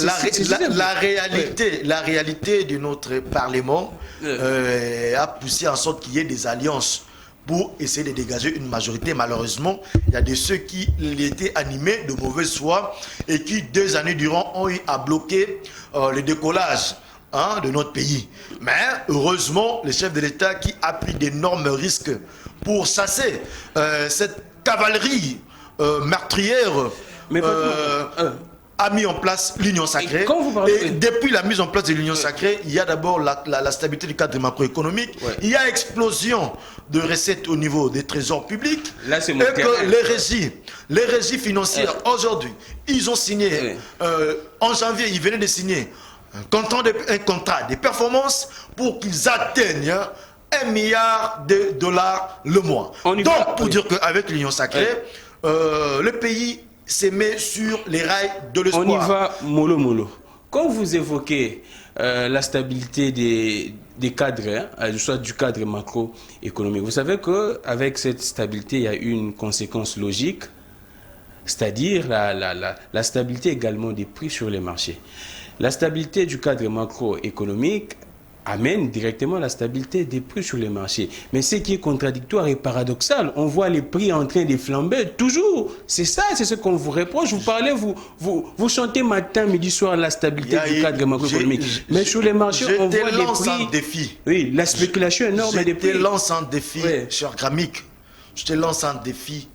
la réalité de notre Parlement a poussé en sorte qu'il y ait des alliances pour essayer de dégager une majorité. Malheureusement, il y a de ceux qui étaient animés de mauvaise foi et qui, 2 années durant, ont eu à bloquer le décollage de notre pays. Mais heureusement, le chef de l'État qui a pris d'énormes risques pour chasser cette cavalerie meurtrière a mis en place l'Union sacrée. Et depuis la mise en place de l'Union sacrée, il y a d'abord la stabilité du cadre macroéconomique. Il y a explosion de recettes au niveau des trésors publics. Là, c'est et que les régies financières, aujourd'hui, ils ont signé, en janvier, ils venaient de signer un contrat de performance pour qu'ils atteignent 1 milliard de dollars le mois. Donc, pour dire qu'avec l'Union sacrée, le pays se met sur les rails de l'espoir. On y va mollo. Quand vous évoquez la stabilité des cadres, soit du cadre macroéconomique, vous savez qu'avec cette stabilité, il y a une conséquence logique, c'est-à-dire la stabilité également des prix sur les marchés. La stabilité du cadre macroéconomique amène directement la stabilité des prix sur les marchés. Mais ce qui est contradictoire et paradoxal, on voit les prix en train de flamber toujours. C'est ça, c'est ce qu'on vous reproche. Vous parlez, vous chantez matin, midi, soir la stabilité du cadre macroéconomique. Mais sur les marchés, on voit les prix. Défi. Oui, la spéculation énorme des prix. Je te lance un défi, cher Gramique. Je te lance un défi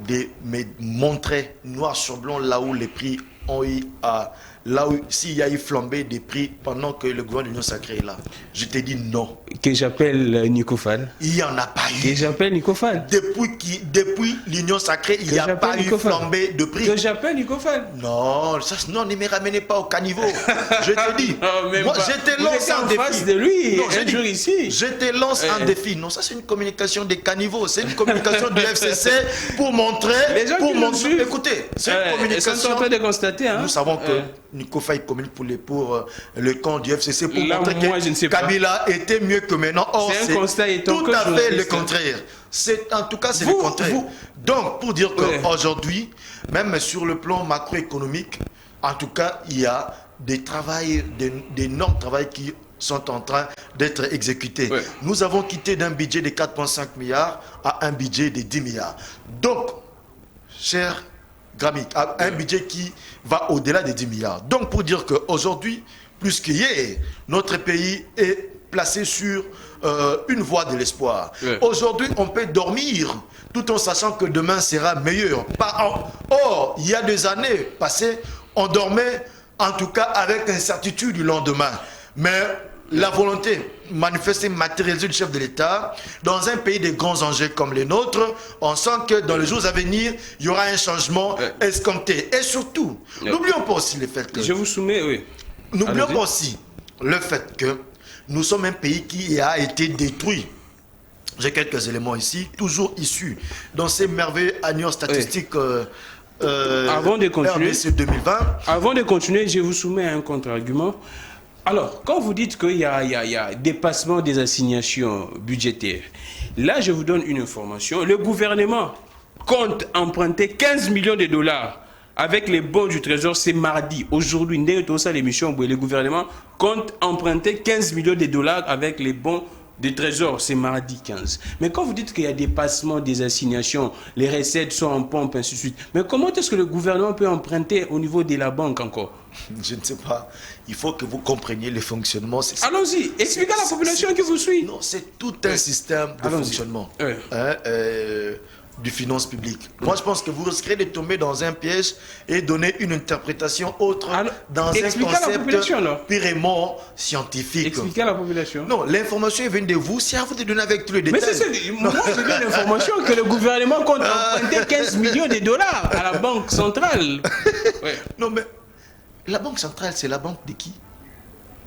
de me montrer noir sur blanc là où les prix ont eu à là où s'il y a eu flambée des prix pendant que le gouvernement de l'Union sacrée est là. Je te dis non. Que j'appelle Nicofal. Il n'y en a pas eu. Que j'appelle Nicofal. Depuis l'Union sacrée, il n'y a pas eu flambée de prix. Que j'appelle Nicofal. Non, ça, non, ne me ramenez pas au caniveau. Je te dis. Moi, je te lance un défi. Face de lui, non, un jour ici. Je te lance un défi. Non, ça c'est une communication des caniveaux. C'est une communication du FCC pour montrer. Les gens qui nous suivent. Écoutez, c'est une communication. Ils sont en train de constater. Hein? Nous savons que Nicofal communique pour le camp du FCC pour là, montrer que Kabila était mieux que maintenant. Or, c'est un constat tout à fait le contraire. En tout cas, c'est le contraire. Donc, pour dire qu'aujourd'hui, même sur le plan macroéconomique, en tout cas, il y a d'énormes travaux qui sont en train d'être exécutés. Ouais. Nous avons quitté d'un budget de 4,5 milliards à un budget de 10 milliards. Donc, cher Grammy, un budget qui va au-delà des 10 milliards. Donc, pour dire qu'aujourd'hui, plus qu'hier, notre pays est placé sur une voie de l'espoir. Ouais. Aujourd'hui, on peut dormir tout en sachant que demain sera meilleur. Or, il y a des années passées, on dormait en tout cas avec incertitude du lendemain. Mais la volonté manifestée, matérialisée du chef de l'État, dans un pays de grands enjeux comme les nôtres, on sent que dans les jours à venir, il y aura un changement escompté. Et surtout, n'oublions pas aussi le fait que... Je vous soumets, oui. N'oublions pas aussi le fait que nous sommes un pays qui a été détruit. J'ai quelques éléments ici, toujours issus dans ces merveilleux annuaires statistiques avant de continuer, RDC 2020. Avant de continuer, je vous soumets un contre-argument. Alors, quand vous dites qu'il y a dépassement des assignations budgétaires, là, je vous donne une information. Le gouvernement compte emprunter 15 millions de dollars avec les bons du Trésor, c'est mardi. Aujourd'hui, le gouvernement compte emprunter 15 millions de dollars avec les bons du Trésor, c'est mardi 15. Mais quand vous dites qu'il y a dépassement des assignations, les recettes sont en pompe, ainsi de suite, mais comment est-ce que le gouvernement peut emprunter au niveau de la banque encore? Je ne sais pas. Il faut que vous compreniez le fonctionnement. Allons-y, expliquez à la population qui vous suit. Non, c'est tout un système de fonctionnement. Du finance publique. Moi, je pense que vous risquerez de tomber dans un piège et donner une interprétation autre dans un concept purement scientifique. Expliquez à la population. Non, l'information est venue de vous, c'est à vous de donner avec tous les détails. Mais moi, j'ai bien l'information que le gouvernement compte emprunter 15 millions de dollars à la Banque centrale. Non, mais la Banque centrale, c'est la banque de qui?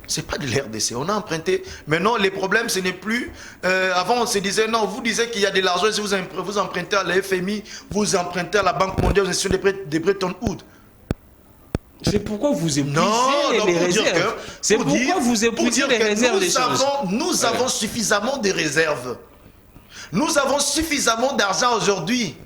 C'est pas de l'RDC. On a emprunté. Maintenant, les problèmes, ce n'est plus... avant, on se disait, non, vous disiez qu'il y a de l'argent. Si vous empruntez à la FMI, vous empruntez à la Banque mondiale, gestion des Bretton Woods. C'est pourquoi vous épuisez les réserves. C'est pourquoi vous épuisez les réserves des choses. Nous avons suffisamment de réserves. Nous avons suffisamment d'argent aujourd'hui.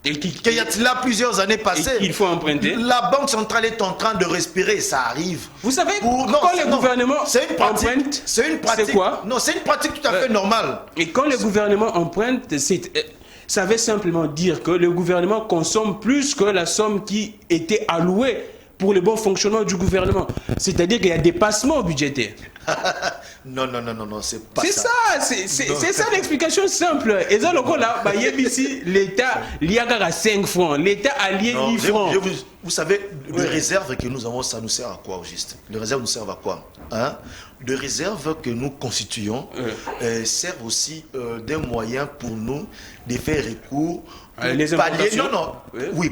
Qu'il y a là plusieurs années passées, il faut emprunter. La Banque centrale est en train de respirer, ça arrive. Vous savez, quand le gouvernement emprunte, c'est une pratique. C'est quoi? Non, c'est une pratique tout à fait normale. Et quand le gouvernement emprunte, ça veut simplement dire que le gouvernement consomme plus que la somme qui était allouée pour le bon fonctionnement du gouvernement. C'est-à-dire qu'il y a dépassement budgétaire. Non, c'est pas ça. C'est ça l'explication simple. Et ça, l'État, il y a 5 francs. L'État a lié 10 francs. Vous savez, les réserves que nous avons, ça nous sert à quoi au juste? Les réserves nous servent à quoi? Les réserves que nous constituons servent aussi d'un moyen pour nous de faire recours les importations.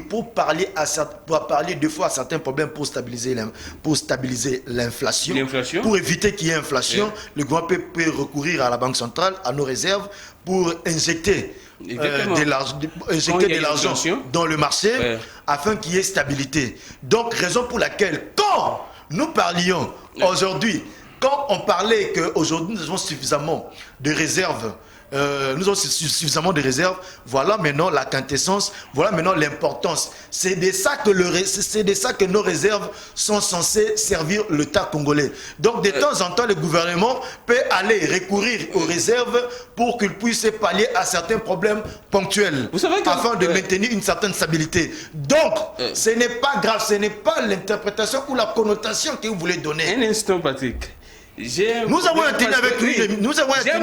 Pour parler deux fois à certains problèmes pour stabiliser l'inflation. Pour éviter qu'il y ait inflation, le gouvernement peut recourir à la Banque centrale, à nos réserves, pour injecter de l'argent dans le marché afin qu'il y ait stabilité. Donc, raison pour laquelle, quand nous parlions aujourd'hui, quand on parlait qu'aujourd'hui nous avons suffisamment de réserves, voilà maintenant la quintessence, voilà maintenant l'importance. C'est de ça que nos réserves sont censées servir l'État congolais. Donc de temps en temps, le gouvernement peut aller recourir aux réserves pour qu'il puisse pallier à certains problèmes ponctuels, afin de maintenir une certaine stabilité. Donc, ce n'est pas grave, ce n'est pas l'interprétation ou la connotation que vous voulez donner. Un instant, Patrick. Nous avons tenu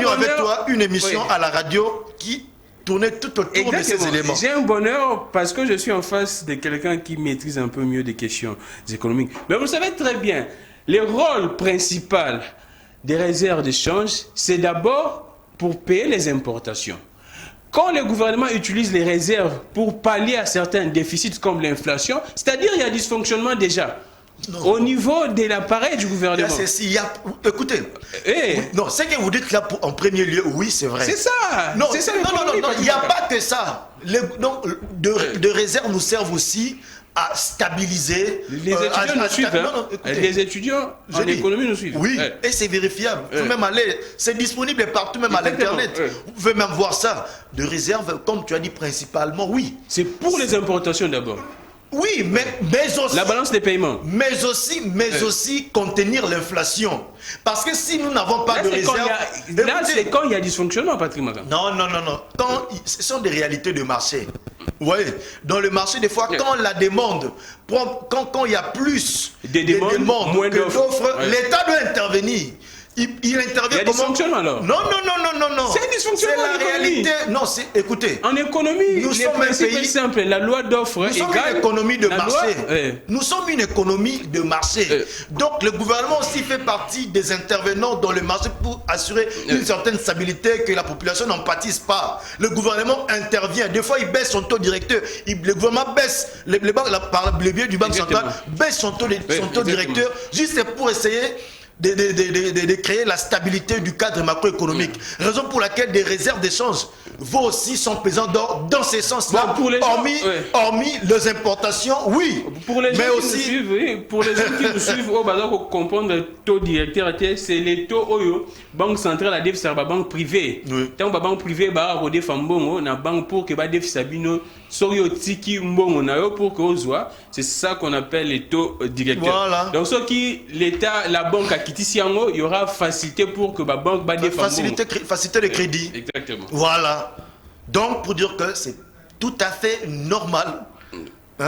avec toi une émission à la radio qui tourner tout autour de ces éléments. J'ai un bonheur parce que je suis en face de quelqu'un qui maîtrise un peu mieux des questions économiques. Mais vous savez très bien, le rôle principal des réserves de change, c'est d'abord pour payer les importations. Quand le gouvernement utilise les réserves pour pallier à certains déficits comme l'inflation, c'est-à-dire il y a dysfonctionnement déjà. Non. Au niveau de l'appareil du gouvernement. Écoutez, non, ce que vous dites là en premier lieu, oui, c'est vrai. C'est ça. Non, il n'y a pas que ça. De réserves nous servent aussi à stabiliser. Les étudiants nous suivent. Les étudiants en économie nous suivent. Oui, et c'est vérifiable. Vous pouvez même aller, c'est disponible partout, même à l'internet. Vous pouvez même voir ça. De réserves, comme tu as dit, principalement, oui. C'est pour les importations d'abord. Oui, mais aussi... La balance des paiements. Mais aussi contenir l'inflation. Parce que si nous n'avons pas de réserve... Là, c'est quand il y a dysfonctionnement, Patrick Makan. Non. Ce sont des réalités de marché. Vous voyez, dans le marché, des fois, quand la demande... Quand il y a plus de demandes que d'offres, l'État doit intervenir. Il intervient. Il y a dysfonctionnement alors. Non. C'est un dysfonctionnement. C'est la réalité. Non, écoutez. En économie, nous sommes un pays simple. La loi d'offre égale. Nous sommes une économie de marché. Nous sommes une économie de marché. Donc le gouvernement aussi fait partie des intervenants dans le marché pour assurer une certaine stabilité, que la population n'en pâtisse pas. Le gouvernement intervient. Des fois, il baisse son taux directeur. Le gouvernement baisse, par le biais du Banque centrale, baisse son taux directeur, juste pour essayer de créer la stabilité du cadre macroéconomique. Raison pour laquelle des réserves d'échange vont aussi sont présentes dans ces sens-là. Hormis les importations, oui. Pour les gens qui nous suivent, pour les gens qui nous suivent, pour comprendre le taux directeur, c'est les taux Oyo, Banque centrale à déficit la banque privée. Tant que banque privée, rodé fambongo, na banque pour que ba déficit sabino, sorio tiki mbongo na yo pour que soit. C'est ça qu'on appelle les taux directeurs. Voilà. Donc ce qui l'État, la banque a quitté Siango, il y aura facilité pour que la banque ba facilité de crédit. Exactement. Voilà. Donc pour dire que c'est tout à fait normal.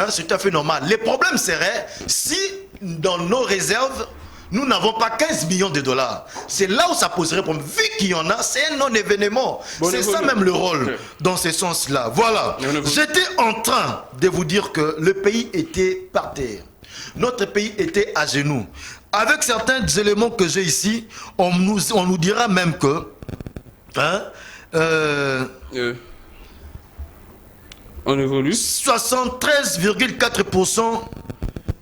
C'est tout à fait normal. Le problème serait si dans nos réserves nous n'avons pas 15 millions de dollars. C'est là où ça poserait problème. Vu qu'il y en a, c'est un non-événement. C'est ça même le rôle dans ce sens-là. Voilà. J'étais en train de vous dire que le pays était par terre. Notre pays était à genoux. Avec certains éléments que j'ai ici, on nous dira même que... on évolue. 73,4%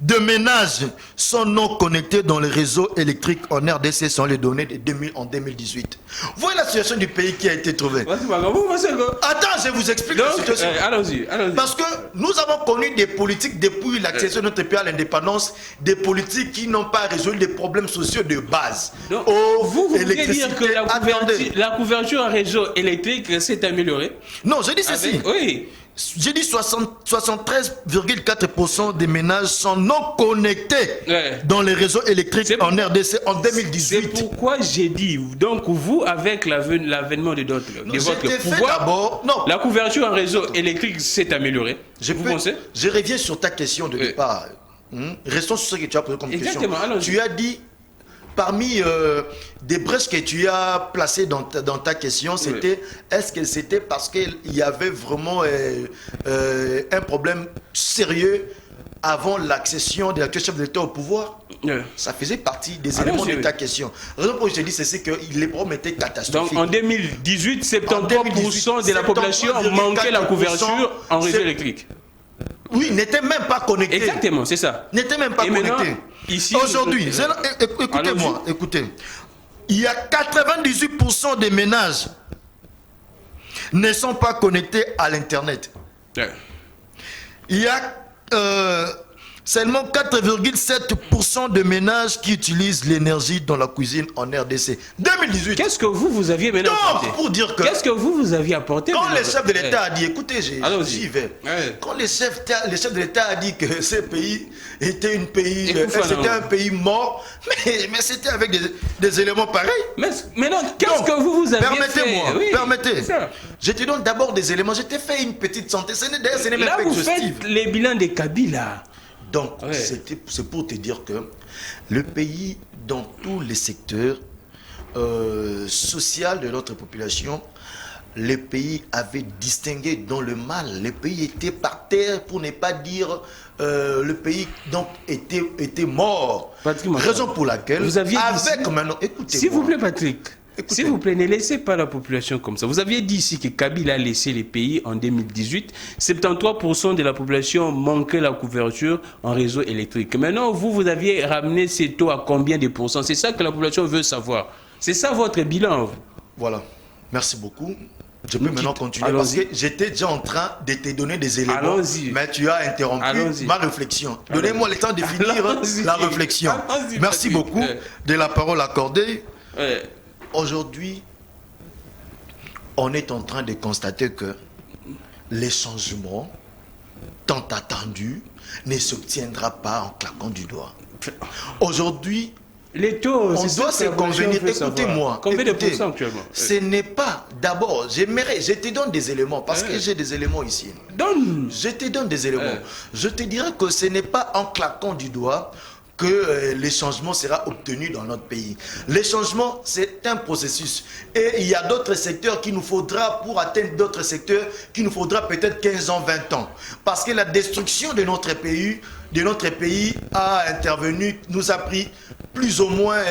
de ménages sont non connectés dans les réseaux électriques en RDC, sont les données de en 2018. Voilà la situation du pays qui a été trouvée. Attends, je vous explique la situation. Allons-y. Parce que nous avons connu des politiques depuis l'accession de notre pays à l'indépendance, des politiques qui n'ont pas résolu des problèmes sociaux de base. Donc, vous voulez dire que la couverture en réseau électrique s'est améliorée? Non, je dis ceci. Oui. J'ai dit 73,4% des ménages sont non connectés dans les réseaux électriques en RDC en 2018. C'est pourquoi j'ai dit, donc vous, avec l'avènement de votre pouvoir, la couverture en réseau électrique s'est améliorée. Vous pensez? Je reviens sur ta question de départ. Restons sur ce que tu as posé comme question. Tu as dit, parmi des brèches que tu as placées dans ta question, c'était est-ce que c'était parce qu'il y avait vraiment un problème sérieux avant l'accession de l'actuel chef de l'État au pouvoir? Ça faisait partie des éléments de ta question. La raison pour laquelle je dis, c'est que les problèmes étaient catastrophiques. Donc en 2018, 73% de la population manquait la couverture en réseau électrique. Oui, n'était même pas connecté. Exactement, c'est ça. N'était même pas connecté. Aujourd'hui, écoutez-moi, écoutez. Il y a 98% des ménages ne sont pas connectés à l'Internet. Il y a seulement 4,7% de ménages qui utilisent l'énergie dans la cuisine en RDC. 2018. Qu'est-ce que vous aviez maintenant apporté? Pour dire que... Qu'est-ce que vous aviez apporté? Quand le chef de l'État a dit, écoutez, j'y vais. Quand le chef de l'État a dit que ce pays était un pays mort, mais c'était avec des éléments pareils. Mais non, qu'est-ce que vous avez fait? Permettez. Je te donne d'abord des éléments. Je t'ai fait une petite santé. D'ailleurs, ce n'est même pas exhaustif. Là, vous faites les bilans des Kabila. Donc, c'est pour te dire que le pays, dans tous les secteurs sociaux de notre population, le pays avait distingué dans le mal. Le pays était par terre, pour ne pas dire le pays donc était mort. Raison pour laquelle, vous aviez avec maintenant, écoutez-moi. S'il vous plaît, Patrick. Écoutez. S'il vous plaît, ne laissez pas la population comme ça. Vous aviez dit ici que Kabila a laissé les pays en 2018. 73% de la population manquait la couverture en réseau électrique. Maintenant, vous aviez ramené ces taux à combien de pourcents? C'est ça que la population veut savoir. C'est ça votre bilan. Voilà. Merci beaucoup. Je peux maintenant continuer parce que j'étais déjà en train de te donner des éléments, mais tu as interrompu ma réflexion. Donnez-moi le temps de finir la réflexion. Merci beaucoup de la parole accordée. Aujourd'hui, on est en train de constater que les changements tant attendus ne s'obtiendra pas en claquant du doigt. Aujourd'hui, les taux, on doit se convenir. Écoutez-moi. Combien de pourcents actuellement? Ce n'est pas. D'abord, je te donne des éléments parce que j'ai des éléments ici. Je te donne des éléments. Je te dirais que ce n'est pas en claquant du doigt que les changements sera obtenu dans notre pays. Les changements, c'est un processus. Et il y a d'autres secteurs qu'il nous faudra, pour atteindre d'autres secteurs, qu'il nous faudra peut-être 15 ans, 20 ans. Parce que la destruction de notre pays a intervenu, nous a pris plus ou moins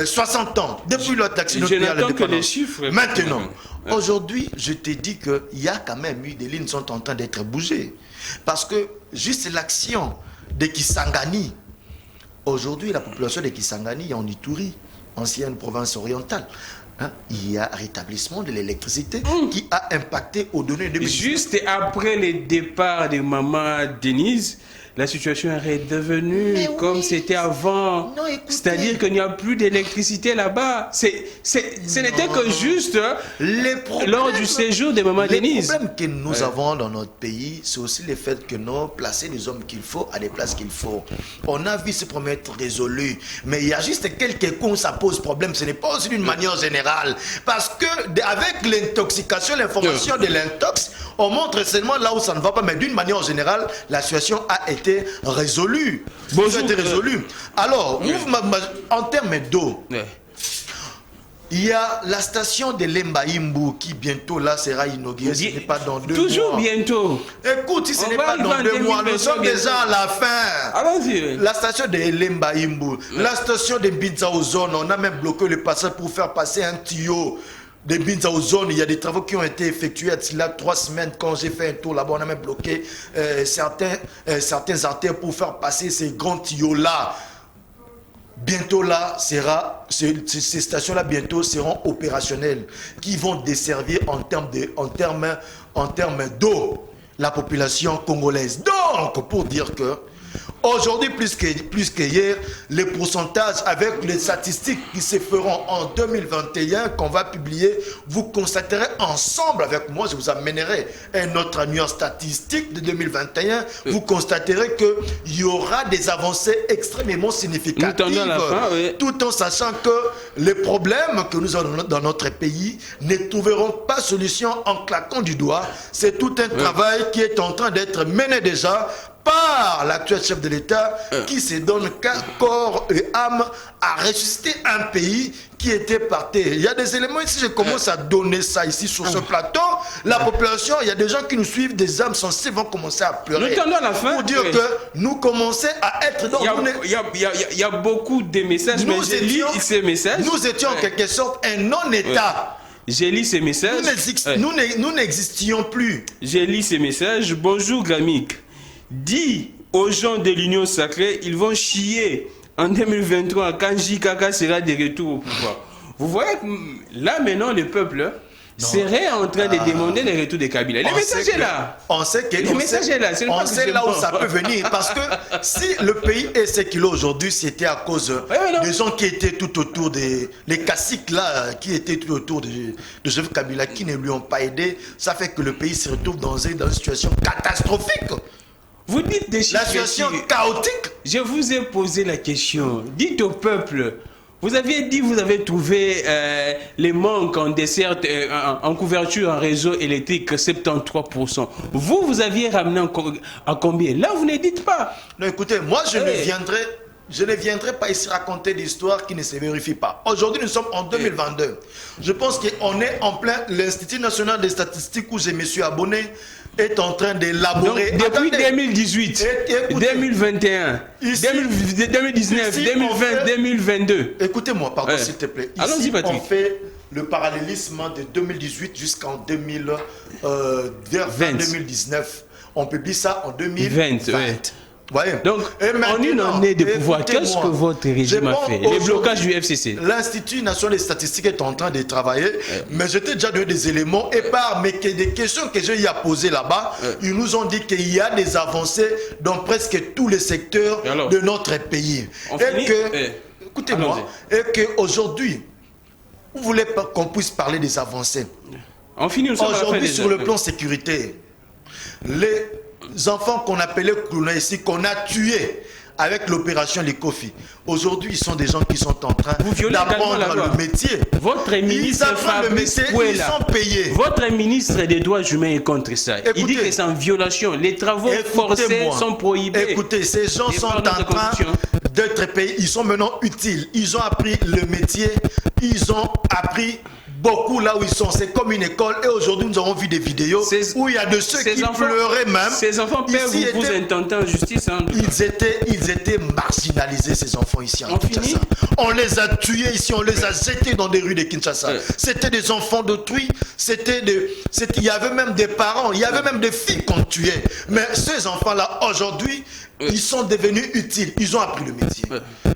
60 ans, depuis notre accident de l'indépendance. Maintenant, aujourd'hui, je te dis qu'il y a quand même eu des lignes qui sont en train d'être bougées. Parce que juste l'action de Kisangani, aujourd'hui, la population de Kisangani en Ituri, ancienne province orientale, il y a rétablissement de l'électricité qui a impacté au donné de... Juste après le départ de maman Denise, la situation est redevenue comme c'était avant. C'est-à-dire qu'il n'y a plus d'électricité là-bas. Ce n'était que juste lors du séjour de maman Denise. Le problème que nous avons dans notre pays, c'est aussi le fait que nous plaçons les hommes qu'il faut à des places qu'il faut. On a vu ce problème être résolu, mais il y a juste quelques cons, ça pose problème. Ce n'est pas aussi d'une manière générale. Parce que avec l'intoxication, l'information de l'intox, on montre seulement là où ça ne va pas, mais d'une manière générale, la situation a été résolue. Alors, en termes d'eau, il y a la station de Lemba-Imbu qui bientôt là sera inaugurée. Ce n'est pas dans 2 mois. Toujours bientôt. Écoute, si ce n'est pas dans 2 mois, nous sommes déjà à la fin. Allons-y. La station de Lemba-Imbu, la station de Binza-Ozone, on a même bloqué le passage pour faire passer un tuyau de Binza-Ozone. Il y a des travaux qui ont été effectués il y a 3 semaines. Quand j'ai fait un tour là-bas, on a même bloqué certains artères pour faire passer ces grands tuyaux-là. Bientôt là, ces stations-là bientôt seront opérationnelles, qui vont desservir en termes d'eau la population congolaise. Donc, pour dire que aujourd'hui, plus que hier, les pourcentages avec les statistiques qui se feront en 2021, qu'on va publier, vous constaterez ensemble avec moi, je vous amènerai un autre annuaire statistique de 2021, vous constaterez qu'il y aura des avancées extrêmement significatives, tout en sachant que les problèmes que nous avons dans notre pays ne trouveront pas solution en claquant du doigt. C'est tout un travail qui est en train d'être mené déjà par l'actuel chef de l'État qui se donne corps et âme à ressusciter un pays qui était par terre. Il y a des éléments ici, je commence à donner ça ici sur ce plateau. La population, il y a des gens qui nous suivent, des âmes sensibles vont commencer à pleurer. Nous à la fin, pour dire que nous commençons à être dans... Il y a beaucoup de messages, mais j'ai lu ces messages. Nous étions en quelque sorte un non-État. J'ai lu ces messages. Nous n'existions plus. J'ai lu ces messages. Bonjour Gramik. Dis aux gens de l'Union sacrée, ils vont chier en 2023 quand JKK sera de retour au pouvoir. Vous voyez que là maintenant le peuple serait en train de demander le retour de Kabila. Le message est là. On sait là où ça peut venir. Parce que si le pays est ce qu'il est aujourd'hui, c'était à cause des gens qui étaient tout autour les caciques là, qui étaient tout autour de Joseph Kabila, qui ne lui ont pas aidé. Ça fait que le pays se retrouve dans une situation catastrophique. Vous dites des chiffres. La situation chaotique. Je vous ai posé la question. Dites au peuple. Vous aviez dit vous avez trouvé les manques en dessert, en couverture en réseau électrique 73%. Vous aviez ramené à combien? Là, vous ne dites pas. Non, écoutez, moi je ne viendrai je ne viendrai pas ici raconter d'histoires qui ne se vérifient pas. Aujourd'hui, nous sommes en 2022. Je pense qu'on est en plein l'Institut national des statistiques où je me suis abonné est en train d'élaborer. Depuis 2018, 2021, ici, 2019, ici 2020, 2022. Écoutez-moi, pardon, s'il te plaît. Allons-y, Patrick. On fait le parallélisme de 2018 jusqu'en 2019. On publie ça en 2020. Voyez. Donc, en une année de pouvoir, qu'est-ce que votre régime a fait? Les blocages du FCC. L'Institut national des statistiques est en train de travailler, mais je t'ai déjà donné des éléments, et par des questions que j'ai posées là-bas, ils nous ont dit qu'il y a des avancées dans presque tous les secteurs de notre pays. Écoutez-moi, et qu'aujourd'hui, vous voulez qu'on puisse parler des avancées. Aujourd'hui, sur le plan sécurité, les enfants qu'on appelait Klouna ici, qu'on a tués avec l'opération Likofi. Aujourd'hui, ils sont des gens qui sont en train d'apprendre le métier. Votre ministre Fabrice ils sont payés. Votre ministre des droits humains est contre ça. Il dit que c'est en violation. Les travaux forcés sont prohibés. Écoutez, ces gens sont en train d'être payés. Ils sont maintenant utiles. Ils ont appris le métier. Ils ont appris beaucoup là où ils sont. C'est comme une école. Et aujourd'hui, nous avons vu des vidéos où il y a de ceux qui pleuraient même. Ces enfants peuvent vous intenter en justice. Hein, ils étaient marginalisés, ces enfants ici en Kinshasa. On les a tués ici, on les a jetés dans des rues de Kinshasa. C'était des enfants d'autrui. Il y avait même des parents, il y avait même des filles qu'on tuait. Mais ces enfants-là, aujourd'hui, ils sont devenus utiles. Ils ont appris le métier.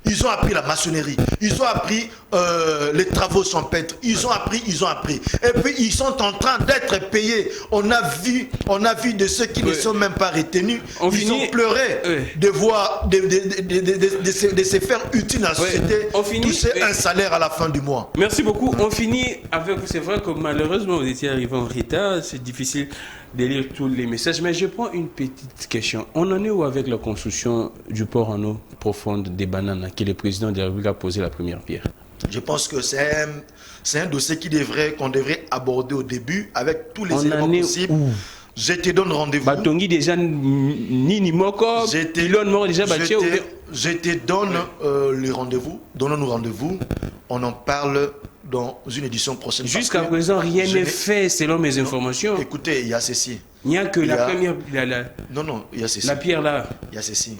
Ils ont appris la maçonnerie. Ils ont appris les travaux champêtres. Ils ont appris. Et puis, ils sont en train d'être payés. On a vu de ceux qui ne sont même pas retenus. Ils ont pleuré de voir, de se faire utile à la société, toucher un salaire à la fin du mois. Merci beaucoup. On finit avec vous. C'est vrai que malheureusement, vous étiez arrivé en retard. C'est difficile de lire tous les messages, mais je prends une petite question. On en est où avec la construction du port en eau profonde des Bananes, que le président de la République a posé la première pierre? Je pense que c'est un dossier qu'on devrait aborder au début avec tous les éléments possibles. Je te donne rendez-vous. Batongi déjà Nini Moko, Pilon Mort déjà bâti. Je te donne les rendez-vous. Donnons-nous rendez-vous. On en parle dans une édition prochaine. Jusqu'à présent, rien n'est fait selon mes informations. Écoutez, il y a ceci. Il n'y a que la première. Non, il y a ceci. La pierre là. Il y a ceci.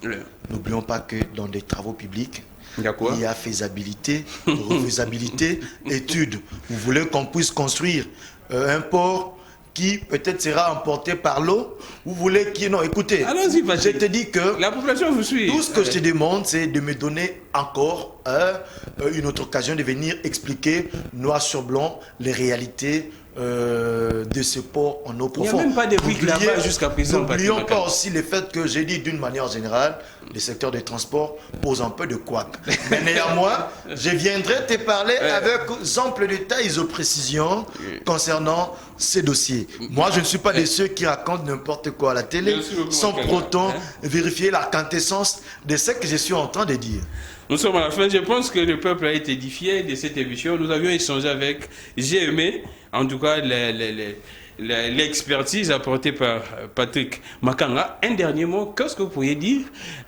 N'oublions pas que dans des travaux publics, il y a faisabilité, refaisabilité, étude. Vous voulez qu'on puisse construire un port qui peut-être sera emporté par l'eau. Vous voulez qu'il... Non, écoutez, je te dis que... La population vous suit. Tout ce que je te demande, c'est de me donner encore une autre occasion de venir expliquer noir sur blanc les réalités de ce port en eau profonde. Il n'y a même pas de briques là-bas jusqu'à présent. N'oublions pas aussi le fait que j'ai dit d'une manière générale, le secteur des transports pose un peu de couac. Mais néanmoins, je viendrai te parler avec ample détails et précisions concernant ces dossiers. Moi, je ne suis pas de ceux qui racontent n'importe quoi à la télé sans pour autant vérifier la quintessence de ce que je suis en train de dire. Nous sommes à la fin. Je pense que le peuple a été édifié de cette émission. Nous avions échangé avec, j'ai aimé, en tout cas, l'expertise apportée par Patrick Makanga. Un dernier mot, qu'est-ce que vous pourriez dire?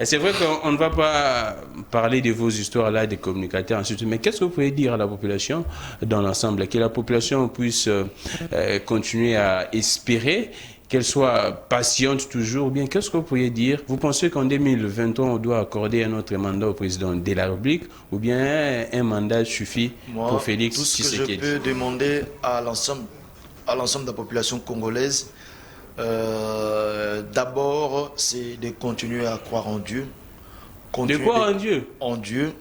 C'est vrai qu'on ne va pas parler de vos histoires là, des communicateurs, ensuite, mais qu'est-ce que vous pourriez dire à la population dans l'ensemble? Que la population puisse continuer à espérer, qu'elle soit patiente toujours, ou bien qu'est-ce que vous pourriez dire? Vous pensez qu'en 2023, on doit accorder un autre mandat au président de la République, ou bien un mandat suffit pour Félix Tshisekedi? Tout ce que je peux demander à l'ensemble de la population congolaise, d'abord, c'est de continuer à croire en Dieu. De croire en Dieu? En Dieu,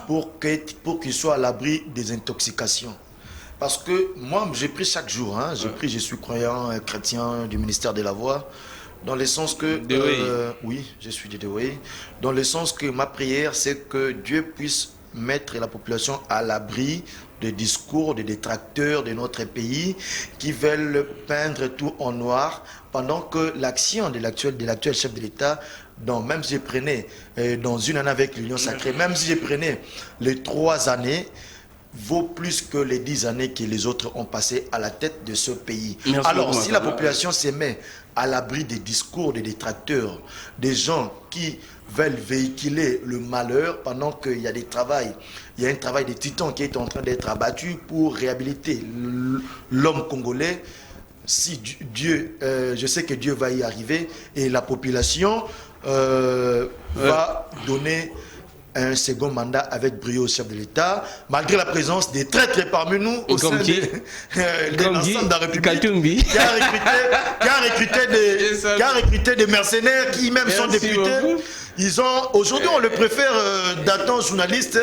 pour qu'il soit à l'abri des intoxications. Parce que moi, j'ai pris chaque jour, je suis croyant chrétien du ministère de la Voix, dans le sens que... oui, je suis de Dewey. Dans le sens que ma prière, c'est que Dieu puisse mettre la population à l'abri des discours des détracteurs de notre pays qui veulent peindre tout en noir, pendant que l'action de l'actuel chef de l'État, même si je prenais dans une année avec l'Union sacrée, même si je prenais les 3 années, vaut plus que les 10 années que les autres ont passées à la tête de ce pays. Merci Alors, beaucoup, si la population se met à l'abri des discours des détracteurs, des gens qui veulent véhiculer le malheur pendant qu'il y a il y a un travail de titan qui est en train d'être abattu pour réhabiliter l'homme congolais. Si Dieu, je sais que Dieu va y arriver et la population va donner un second mandat avec brio au chef de l'État, malgré la présence des traîtres parmi nous au sein de l'ensemble de la République, qui a recruté des mercenaires qui même sont députés. Ils ont aujourd'hui on le préfère datant journaliste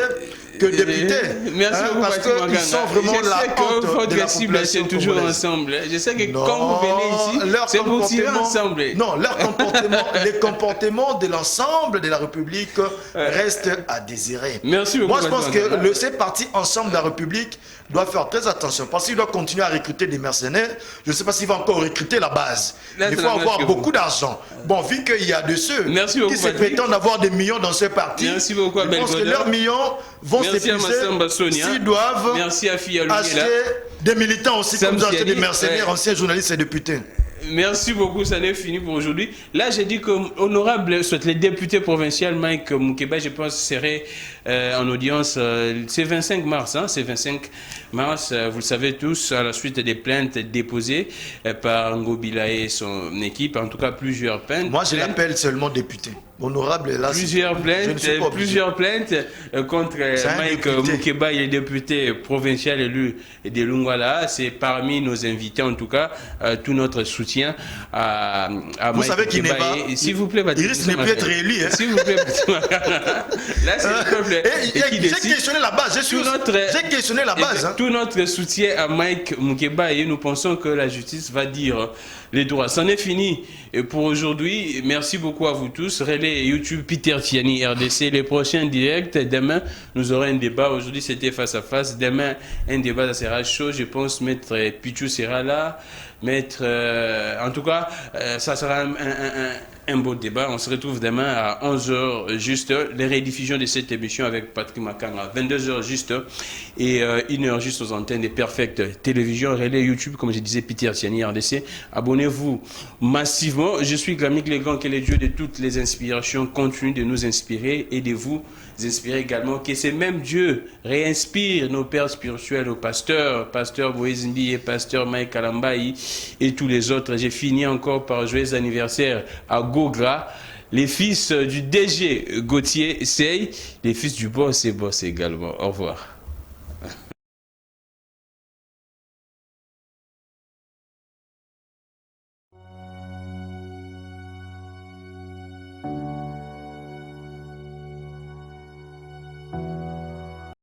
que député. Merci beaucoup, parce qu'ils sont vraiment la honte de la population c'est toujours ensemble. Je sais que quand vous venez ici, c'est pour tirer ensemble. Non, leur comportement, les comportements de l'ensemble de la République restent à désirer. Merci beaucoup. Moi, je pense que ces partis ensemble de la République doivent faire très attention parce qu'il doit continuer à recruter des mercenaires. Je ne sais pas s'il va encore recruter la base. Il faut avoir beaucoup d'argent. Bon, vu qu'il y a de ceux qui se prétendent avoir des millions dans ce parti, je pense que leurs millions vont s'épuiser s'ils doivent acheter des militants aussi, comme ils ont acheté des mercenaires, anciens journalistes et députés. Merci beaucoup, ça n'est fini pour aujourd'hui. Là, j'ai dit que honorable, soit les députés provinciaux, Mike Moukeba, je pense, serait en audience. C'est 25 mars, hein, c'est 25 mars, vous le savez tous, à la suite des plaintes déposées par Ngobila et son équipe, en tout cas plusieurs plaintes. Moi, je l'appelle seulement député. Honorable, là, plusieurs plaintes contre Mike Moukeba, il est député provincial élu de Lungwala. C'est parmi nos invités, en tout cas, tout notre soutien à vous Mike savez qu'il n'est pas. S'il vous plaît, il risque de ne plus être réélu. Hein. S'il vous plaît, là, c'est le peuple. J'ai questionné la base. J'ai questionné la base. Hein. Tout notre soutien à Mike Moukeba et nous pensons que la justice va dire les droits. C'en est fini pour aujourd'hui. Merci beaucoup à vous tous. Relais YouTube Peter Tiani RDC. Les prochains directs. Demain, nous aurons un débat. Aujourd'hui, c'était face à face. Demain, un débat, ça sera chaud. Je pense Maître Pichou sera là. En tout cas, ça sera un beau débat. On se retrouve demain à 11h juste. Les rediffusions de cette émission avec Patrick Makanga. 22h juste. Et 1h juste aux antennes des Perfect Télévision. Relais YouTube, comme je disais, Peter Tiani RDC. Abonnez-vous massivement. Je suis Glamic Legrand, qui est le Dieu de toutes les inspirations. Continue de nous inspirer et de vous inspirer également. Que ce même Dieu réinspire nos pères spirituels, nos pasteurs, pasteur Boezimbi et pasteur Mike Kalambaï et tous les autres. J'ai fini encore par joyeux anniversaire à Gogra, les fils du DG Gauthier Sey, les fils du boss et boss également. Au revoir.